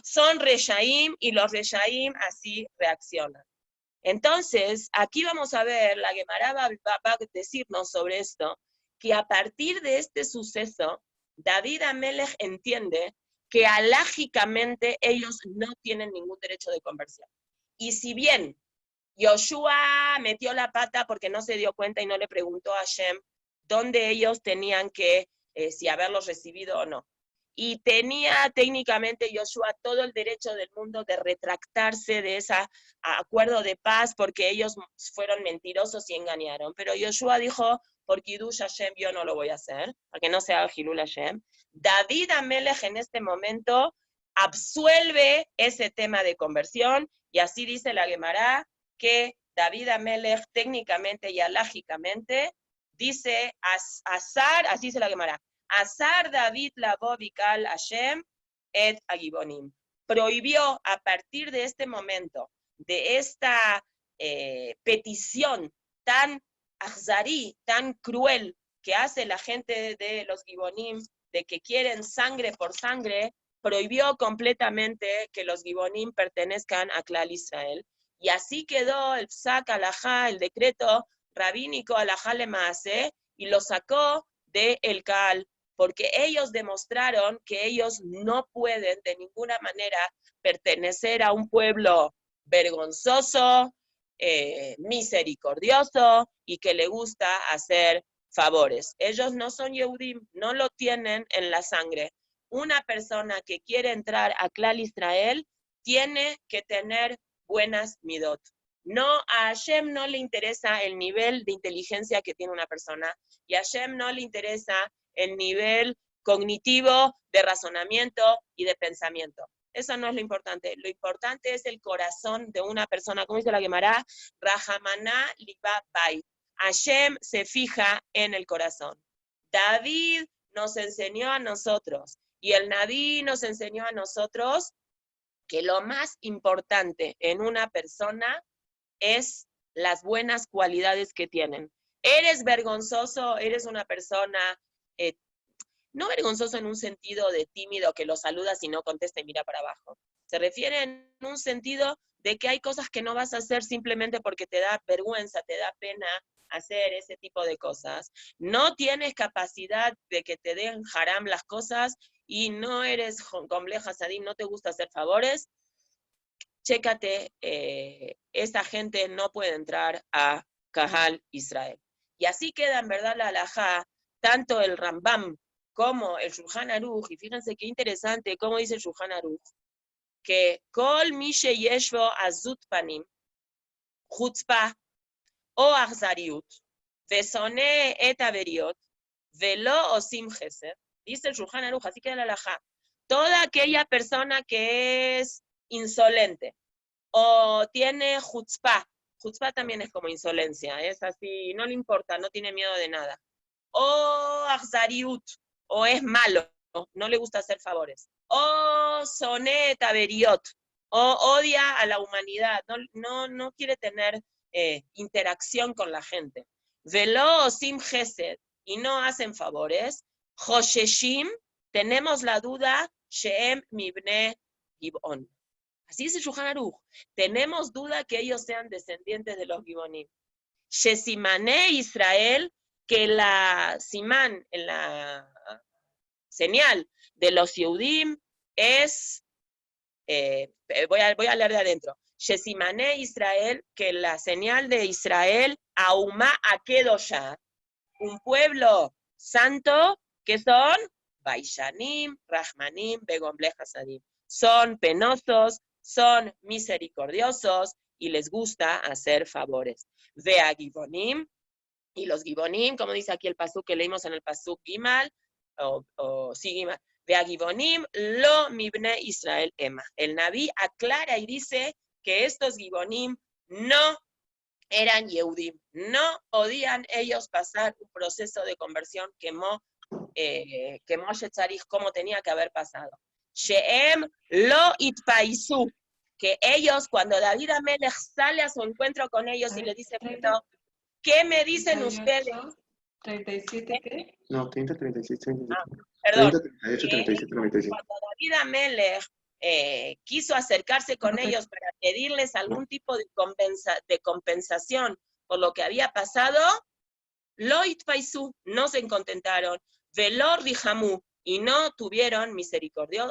Son Reshaim y los Reshaim así reaccionan. Entonces, aquí vamos a ver, la Gemara va a decirnos sobre esto, que a partir de este suceso, David Amelech entiende que alágicamente ellos no tienen ningún derecho de conversión. Y si bien Yoshua metió la pata porque no se dio cuenta y no le preguntó a Hashem dónde ellos tenían que, si haberlos recibido o no. Y tenía técnicamente Yoshua todo el derecho del mundo de retractarse de ese acuerdo de paz porque ellos fueron mentirosos y engañaron. Pero Yoshua dijo, por Kiddush Hashem yo no lo voy a hacer, para que no se haga Hilul Hashem. David Amelech en este momento absuelve ese tema de conversión y así dice la Gemara que David Amelech técnicamente y alágicamente dice Azar, así dice la Gemara, Azar David Lavo Vikal Hashem et Agibonim. Prohibió a partir de este momento, de esta petición tan azari, tan cruel que hace la gente de los Gibonim, de que quieren sangre por sangre, prohibió completamente que los Gibonim pertenezcan a Klal Israel. Y así quedó el psak alajá, el decreto rabínico alajá lemaaseh, y lo sacó de el Kaal, porque ellos demostraron que ellos no pueden de ninguna manera pertenecer a un pueblo vergonzoso, misericordioso y que le gusta hacer favores. Ellos no son Yehudim, no lo tienen en la sangre. Una persona que quiere entrar a Klal Israel tiene que tener buenas midot. No, a Hashem no le interesa el nivel de inteligencia que tiene una persona y a Hashem no le interesa el nivel cognitivo de razonamiento y de pensamiento. Eso no es lo importante. Lo importante es el corazón de una persona. Como dice la Gemara, Rahamana Liba Bai. Hashem se fija en el corazón. David nos enseñó a nosotros y el Naví nos enseñó a nosotros que lo más importante en una persona es las buenas cualidades que tienen. Eres vergonzoso, eres una persona, no vergonzoso en un sentido de tímido que lo saludas y no contesta y mira para abajo. Se refiere en un sentido de que hay cosas que no vas a hacer simplemente porque te da vergüenza, te da pena hacer ese tipo de cosas. No tienes capacidad de que te den haram las cosas y no eres compleja sadín, no te gusta hacer favores. Chécate, esa gente no puede entrar a Kahal Israel. Y así queda en verdad la halajá, tanto el Rambam como el Shulchan Aruch, y fíjense qué interesante cómo dice el Shulchan Aruch, que Kol mi sheyeshvo azut panim, chutzpah, o achzariut, vesone et averiot, velo osim chesed, dice el Shulchan Aruch, así queda la halajá. Toda aquella persona que es insolente, o tiene chutzpah, chutzpah también es como insolencia, es así, no le importa, no tiene miedo de nada. O achzariut, o es malo, no le gusta hacer favores. O sonet averiot, o odia a la humanidad, no quiere tener interacción con la gente. Velo osim chesed, y no hacen favores. Josheshim, tenemos la duda, sheem mibne gibon. Así dice Shulchan Aruch. Tenemos duda que ellos sean descendientes de los Gibonim. Shesimane Israel, que la simán, en la señal de los Yehudim es, voy a leer de adentro. Shesimane Israel, que la señal de Israel, Auma Akedosha, un pueblo santo, que son Baishanim, Rahmanim, Begomble Hasadim. Son penosos, son misericordiosos y les gusta hacer favores. Vea Gibonim, y los Gibonim, como dice aquí el pasuk que leímos en el pasuk Gimal, sí, Gimal. Vea Gibonim, lo mibne Israel ema. El Naví aclara y dice que estos Gibonim no eran Yehudim, no podían ellos pasar un proceso de conversión que Moshe Tzarich, como tenía que haber pasado. Sheem lo itpaisu, que ellos, cuando David Amelech sale a su encuentro con ellos y le dice, pero, ¿qué me dicen 38, ustedes? 37, ¿qué? No, 30, 36, 37. Perdón. 30, 38, 37, 95. Cuando David Amelech quiso acercarse con ellos para pedirles algún tipo de compensación por lo que había pasado, lo itpaisu, no se contentaron, velo rijamu, y no tuvieron misericordia,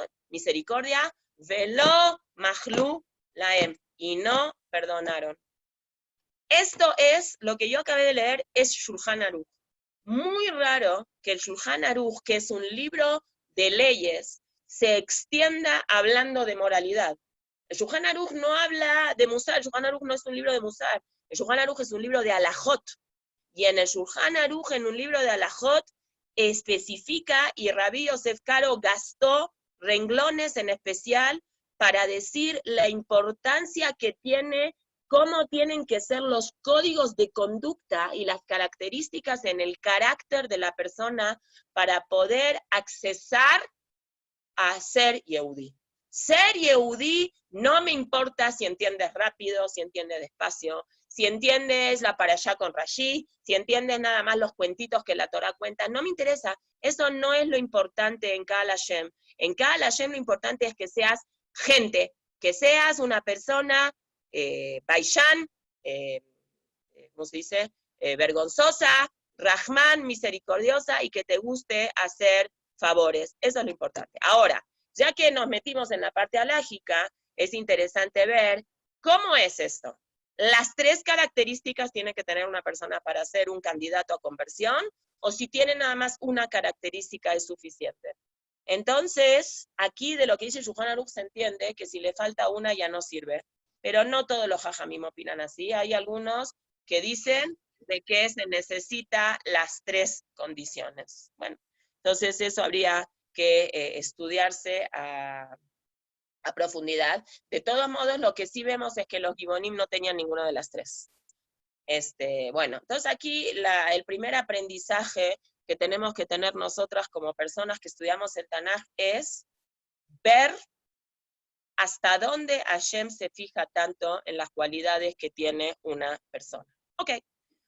velo mahlu laem, y no perdonaron. Esto es, lo que yo acabé de leer, es Shulchan Aruch. Muy raro que el Shulchan Aruch, que es un libro de leyes, se extienda hablando de moralidad. El Shulchan Aruch no habla de Musar, el Shulchan Aruch no es un libro de Musar, el Shulchan Aruch es un libro de Alajot. Y en el Shulchan Aruch, en un libro de Alajot, especifica, y Rabbi Yosef Karo gastó renglones en especial para decir la importancia que tiene, cómo tienen que ser los códigos de conducta y las características en el carácter de la persona para poder accesar a ser Yehudí. Ser Yehudí no me importa si entiendes rápido, si entiendes despacio, si entiendes la parashá con Rashi, si entiendes nada más los cuentitos que la Torah cuenta, no me interesa. Eso no es lo importante en Kahal Hashem. En Kahal Hashem lo importante es que seas gente, que seas una persona baishan, ¿cómo se dice? Vergonzosa, Rahman, misericordiosa, y que te guste hacer favores. Eso es lo importante. Ahora, ya que nos metimos en la parte alágica, es interesante ver cómo es esto. Las tres características tiene que tener una persona para ser un candidato a conversión, o si tiene nada más una característica es suficiente. Entonces, aquí de lo que dice Shulchan Aruch se entiende que si le falta una ya no sirve. Pero no todos los jajamim opinan así. Hay algunos que dicen de que se necesita las tres condiciones. Bueno, entonces eso habría que estudiarse a profundidad. De todos modos, lo que sí vemos es que los Gibonim no tenían ninguna de las tres. Bueno, entonces aquí el primer aprendizaje que tenemos que tener nosotras como personas que estudiamos el Tanaj es ver hasta dónde Hashem se fija tanto en las cualidades que tiene una persona. Ok,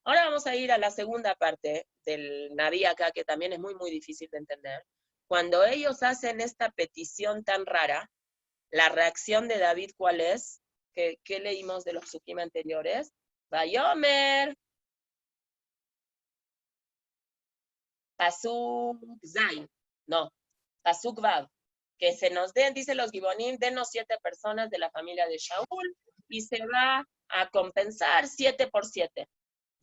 ahora vamos a ir a la segunda parte del Naví acá, que también es muy, muy difícil de entender. Cuando ellos hacen esta petición tan rara, la reacción de David, ¿cuál es? ¿Qué leímos de los psukim anteriores? Vayomer, Pasuk Zain, no, Pasuk Vav, que se nos den, dice los Gibonim, denos 7 personas de la familia de Shaul, y se va a compensar 7 por 7.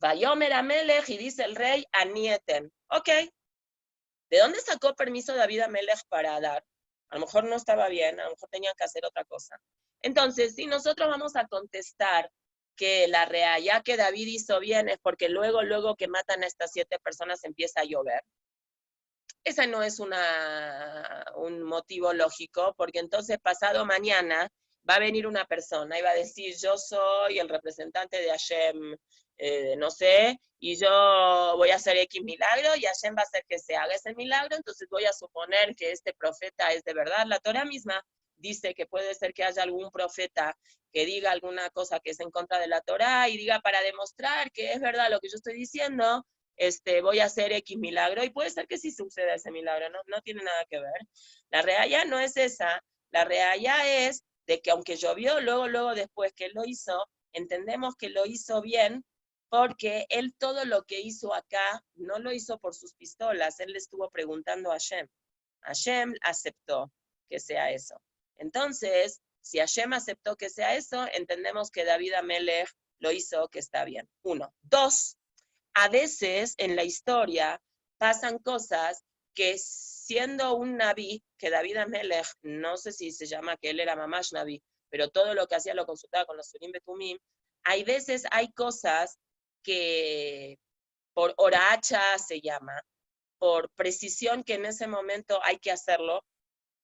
Vayomer Amelech, y dice el rey, Anieten. Ok. ¿De dónde sacó permiso David Amelech para dar? A lo mejor no estaba bien, a lo mejor tenían que hacer otra cosa. Entonces, si nosotros vamos a contestar que la reallá que David hizo bien es porque luego que matan a estas 7 personas empieza a llover, ese no es un motivo lógico, porque entonces pasado mañana va a venir una persona y va a decir, yo soy el representante de Hashem, no sé, y yo voy a hacer X milagro, y Hashem va a hacer que se haga ese milagro, entonces voy a suponer que este profeta es de verdad. La Torah misma dice que puede ser que haya algún profeta que diga alguna cosa que es en contra de la Torah y diga para demostrar que es verdad lo que yo estoy diciendo, voy a hacer X milagro, y puede ser que sí suceda ese milagro, no tiene nada que ver. La reallá no es esa, la reallá es de que aunque llovió luego después que lo hizo, entendemos que lo hizo bien, porque él todo lo que hizo acá no lo hizo por sus pistolas, él le estuvo preguntando a Hashem. Hashem aceptó que sea eso. Entonces, si Hashem aceptó que sea eso, entendemos que David Amelech lo hizo, que está bien. 1. 2. A veces en la historia pasan cosas que siendo un Naví, que David Amelech, no sé si se llama que él era Mamash Naví, pero todo lo que hacía lo consultaba con los Surim Betumim, hay veces hay cosas que por horacha se llama, por precisión que en ese momento hay que hacerlo,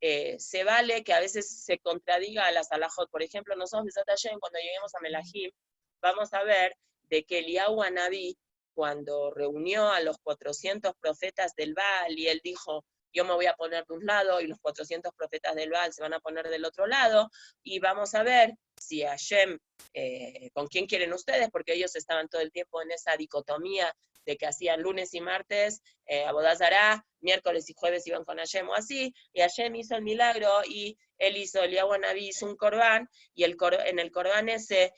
se vale que a veces se contradiga a las alajot. Por ejemplo, nosotros cuando lleguemos a Melahim, vamos a ver de que Eliyahu Anabí, cuando reunió a los 400 profetas del Baal y él dijo, yo me voy a poner de un lado y los 400 profetas del Baal se van a poner del otro lado, y vamos a ver si Hashem, con quién quieren ustedes, porque ellos estaban todo el tiempo en esa dicotomía de que hacían lunes y martes, Abodá Zará, miércoles y jueves iban con Hashem o así, y Hashem hizo el milagro, y él hizo, Eliyahu Anabí hizo un corbán, y en el corbán ese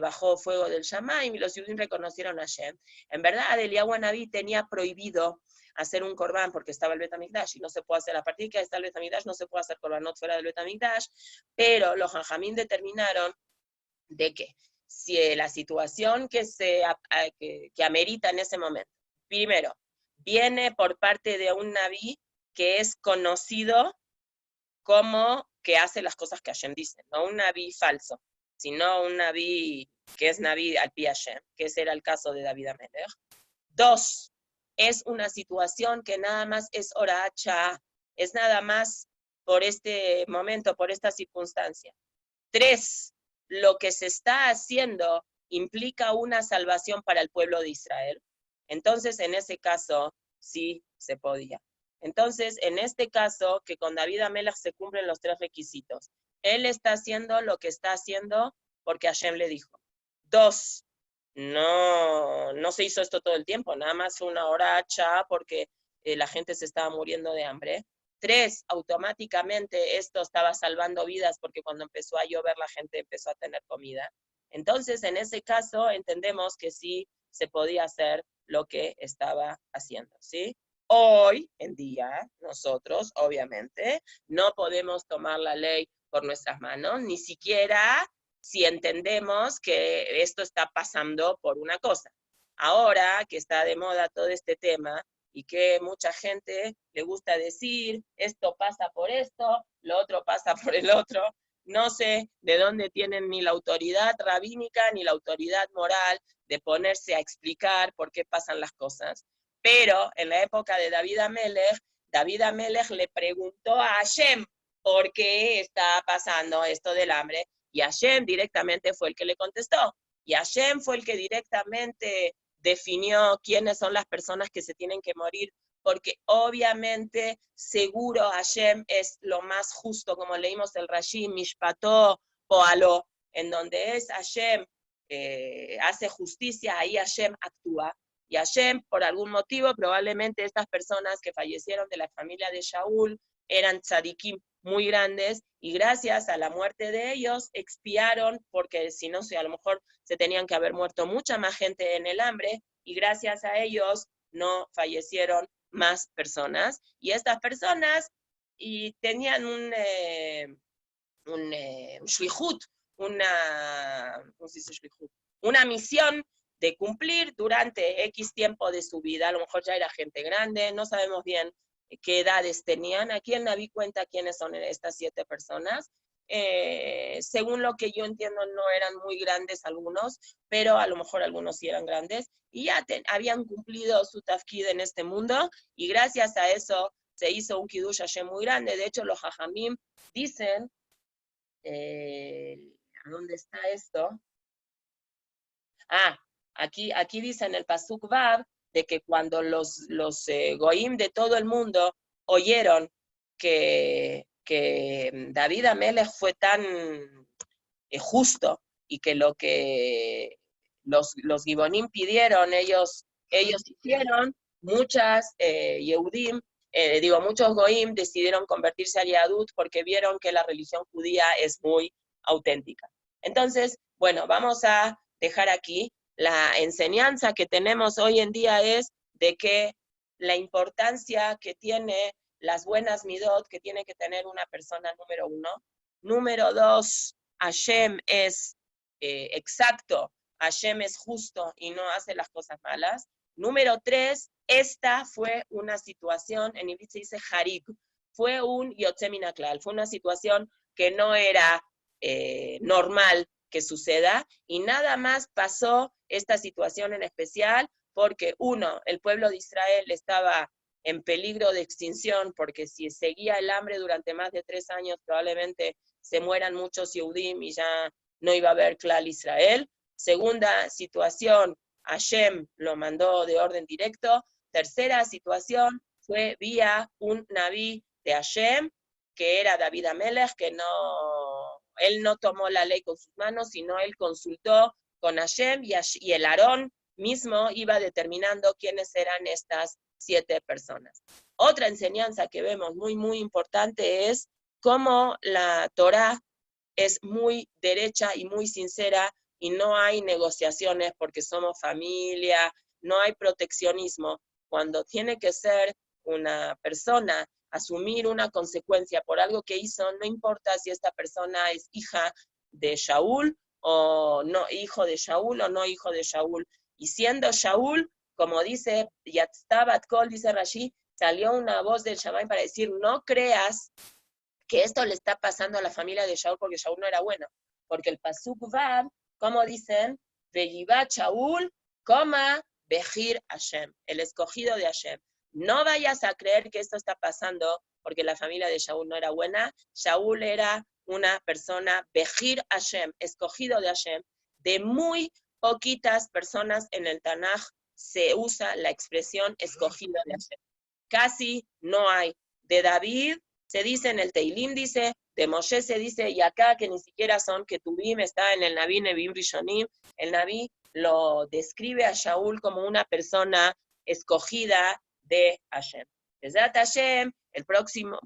bajó fuego del Shamaim, y los judíos reconocieron a Hashem. En verdad, Eliyahu Anabí tenía prohibido hacer un corbán porque estaba el Bet HaMikdash, y no se puede hacer, a partir de que está el Bet HaMikdash, no se puede hacer corbanot fuera del Bet HaMikdash, pero los Jajamín determinaron de que si la situación que amerita en ese momento, primero, viene por parte de un Naví que es conocido como que hace las cosas que Hashem dice, no un Naví falso, sino un Naví que es Naví al pi Hashem, que ese era el caso de David Amelech. 2, es una situación que nada más es horacha, es nada más por este momento, por esta circunstancia. 3, lo que se está haciendo implica una salvación para el pueblo de Israel. Entonces, en ese caso, sí se podía. Entonces, en este caso, que con David Amelech se cumplen los 3 requisitos. Él está haciendo lo que está haciendo porque Hashem le dijo. 2, no se hizo esto todo el tiempo, nada más fue una horacha porque la gente se estaba muriendo de hambre. 3, automáticamente esto estaba salvando vidas porque cuando empezó a llover la gente empezó a tener comida. Entonces, en ese caso, entendemos que sí se podía hacer lo que estaba haciendo, ¿sí? Hoy en día, nosotros, obviamente, no podemos tomar la ley por nuestras manos, ni siquiera si entendemos que esto está pasando por una cosa. Ahora que está de moda todo este tema, y que mucha gente le gusta decir, esto pasa por esto, lo otro pasa por el otro. No sé de dónde tienen ni la autoridad rabínica ni la autoridad moral de ponerse a explicar por qué pasan las cosas. Pero en la época de David Amelech le preguntó a Hashem por qué está pasando esto del hambre, y Hashem directamente fue el que le contestó. Y Hashem fue el que directamente definió quiénes son las personas que se tienen que morir, porque obviamente seguro Hashem es lo más justo, como leímos el Rashi, Mishpato Poalo, en donde es Hashem, hace justicia, ahí Hashem actúa. Y Hashem, por algún motivo, probablemente estas personas que fallecieron de la familia de Shaul eran tzadikim muy grandes, y gracias a la muerte de ellos expiaron, porque si no, a lo mejor se tenían que haber muerto mucha más gente en el hambre, y gracias a ellos no fallecieron más personas. Y estas personas tenían un shlichut, ¿cómo se dice shlichut? Una misión de cumplir durante X tiempo de su vida. A lo mejor ya era gente grande, no sabemos bien qué edades tenían. Aquí el Naví cuenta quiénes son estas 7 personas. Según lo que yo entiendo, no eran muy grandes algunos, pero a lo mejor algunos sí eran grandes, y ya habían cumplido su tafkid en este mundo, y gracias a eso se hizo un Kiddush Hashem muy grande. De hecho, los Jajamim dicen, ¿a dónde está esto? Aquí dice en el Pasuk Vav, de que cuando los Goim de todo el mundo oyeron que David Amelech fue tan justo, y que lo que los Gibonim pidieron, ellos hicieron, muchas Yehudim, muchos Goim decidieron convertirse a Yahudut porque vieron que la religión judía es muy auténtica. Entonces, bueno, vamos a dejar aquí. La enseñanza que tenemos hoy en día es de que la importancia que tiene las buenas midot que tiene que tener una persona, número 1. Número 2, Hashem es exacto, Hashem es justo y no hace las cosas malas. Número 3, esta fue una situación, en inglés se dice harik, fue un yotze min haklal, fue una situación que no era normal que suceda, y nada más pasó esta situación en especial porque, 1, el pueblo de Israel estaba en peligro de extinción, porque si seguía el hambre durante más de 3 años, probablemente se mueran muchos Yehudim y ya no iba a haber Klal Israel. Segunda situación, Hashem lo mandó de orden directo. Tercera situación fue vía un Naví de Hashem, que era David Amelech, que él no tomó la ley con sus manos, sino él consultó con Hashem, y el Aarón mismo iba determinando quiénes eran estas 7 personas. Otra enseñanza que vemos muy, muy importante es cómo la Torá es muy derecha y muy sincera, y no hay negociaciones porque somos familia, no hay proteccionismo. Cuando tiene que ser una persona asumir una consecuencia por algo que hizo, no importa si esta persona es hija de Shaul o no, hijo de Shaul o no hijo de Shaul. Y siendo Shaul, como dice Yatztabat Kol, dice Rashi, salió una voz del Shammai para decir, no creas que esto le está pasando a la familia de Shaul porque Shaul no era bueno. Porque el Pasuk Vav, como dicen, Veyivat Shaul, coma Bejir Hashem, el escogido de Hashem. No vayas a creer que esto está pasando porque la familia de Shaul no era buena. Shaul era una persona, Bejir Hashem, escogido de Hashem. De muy poquitas personas en el Tanaj se usa la expresión escogido de Hashem. Casi no hay. De David se dice en el Teilim, dice, de Moshe se dice, y acá que ni siquiera son, que Tuvim está en el Naví Nevim Rishonim, el Naví lo describe a Shaul como una persona escogida de Hashem. Besat Hashem, el próximo,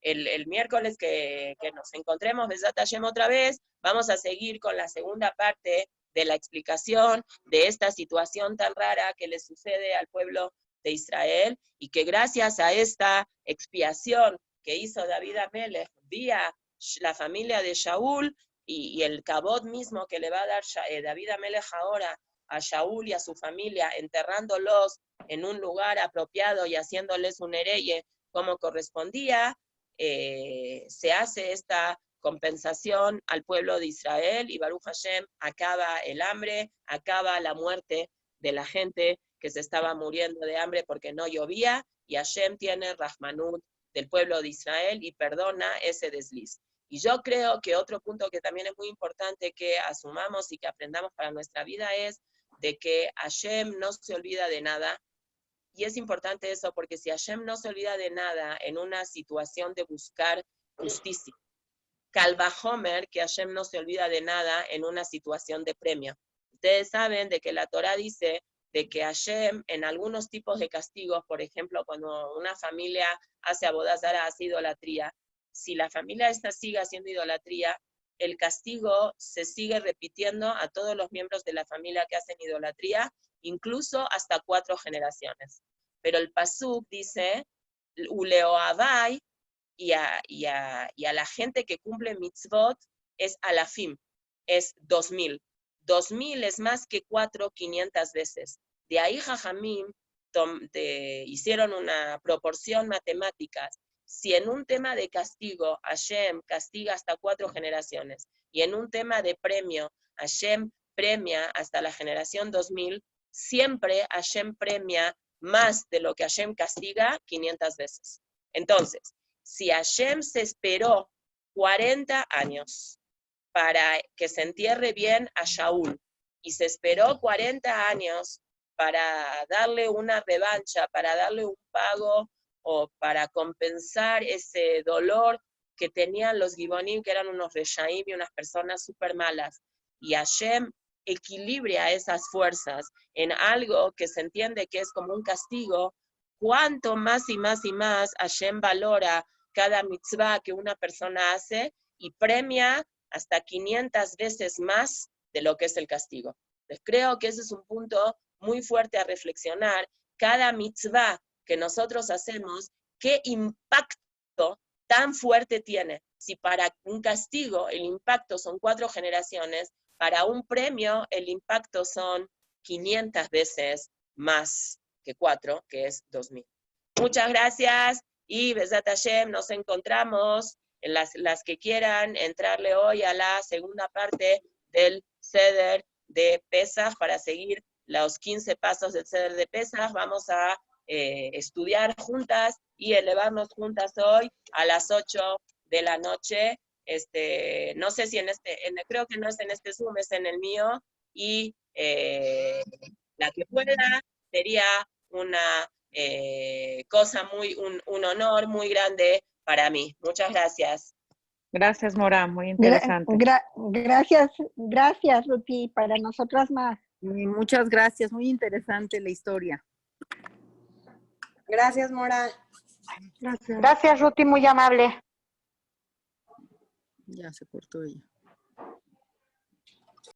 el miércoles que nos encontremos, Besat Hashem otra vez, vamos a seguir con la segunda parte de la explicación de esta situación tan rara que le sucede al pueblo de Israel, y que gracias a esta expiación que hizo David Amelech vía la familia de Shaul, y el kabod mismo que le va a dar David Amelech ahora a Shaul y a su familia, enterrándolos en un lugar apropiado y haciéndoles un hereye como correspondía, se hace esta compensación al pueblo de Israel, y Baruch Hashem acaba el hambre, acaba la muerte de la gente que se estaba muriendo de hambre porque no llovía, y Hashem tiene Rahmanut del pueblo de Israel y perdona ese desliz. Y yo creo que otro punto que también es muy importante que asumamos y que aprendamos para nuestra vida es de que Hashem no se olvida de nada. Y es importante eso porque si Hashem no se olvida de nada en una situación de buscar justicia, Calva Homer, que Hashem no se olvida de nada en una situación de premio. Ustedes saben de que la Torá dice de que Hashem en algunos tipos de castigos, por ejemplo, cuando una familia hace abodazara, hace idolatría, si la familia esta sigue haciendo idolatría, el castigo se sigue repitiendo a todos los miembros de la familia que hacen idolatría, incluso hasta 4 generaciones. Pero el Pasuk dice, Uleoavai, y a la gente que cumple mitzvot es alafim, es 2000. 2000 es más que 4, 500 veces. De ahí Jajamim hicieron una proporción matemática. Si en un tema de castigo Hashem castiga hasta 4 generaciones y en un tema de premio Hashem premia hasta la generación 2000, siempre Hashem premia más de lo que Hashem castiga 500 veces. Entonces, si Hashem se esperó 40 años para que se entierre bien a Shaul y se esperó 40 años para darle una revancha, para darle un pago o para compensar ese dolor que tenían los Gibonim, que eran unos reshaim y unas personas súper malas, y Hashem equilibra esas fuerzas en algo que se entiende que es como un castigo, cuánto más y más y más Hashem valora cada mitzvah que una persona hace y premia hasta 500 veces más de lo que es el castigo. Entonces creo que ese es un punto muy fuerte a reflexionar. Cada mitzvah que nosotros hacemos, ¿qué impacto tan fuerte tiene? Si para un castigo el impacto son 4 generaciones, para un premio el impacto son 500 veces más que 4, que es 2000. Muchas gracias y Besat Hashem, nos encontramos en las que quieran entrarle hoy a la segunda parte del Seder de Pesaj para seguir los 15 pasos del Seder de Pesaj. Vamos a estudiar juntas y elevarnos juntas hoy a las 8 de la noche. No sé si creo que no es en este Zoom, es en el mío, y la que pueda sería una cosa un honor muy grande para mí. Muchas gracias. Gracias, Mora, muy interesante. Gracias, Ruti, para nosotras más. Muchas gracias, muy interesante la historia. Gracias, Mora. Gracias, Ruti, muy amable. Ya se cortó ella.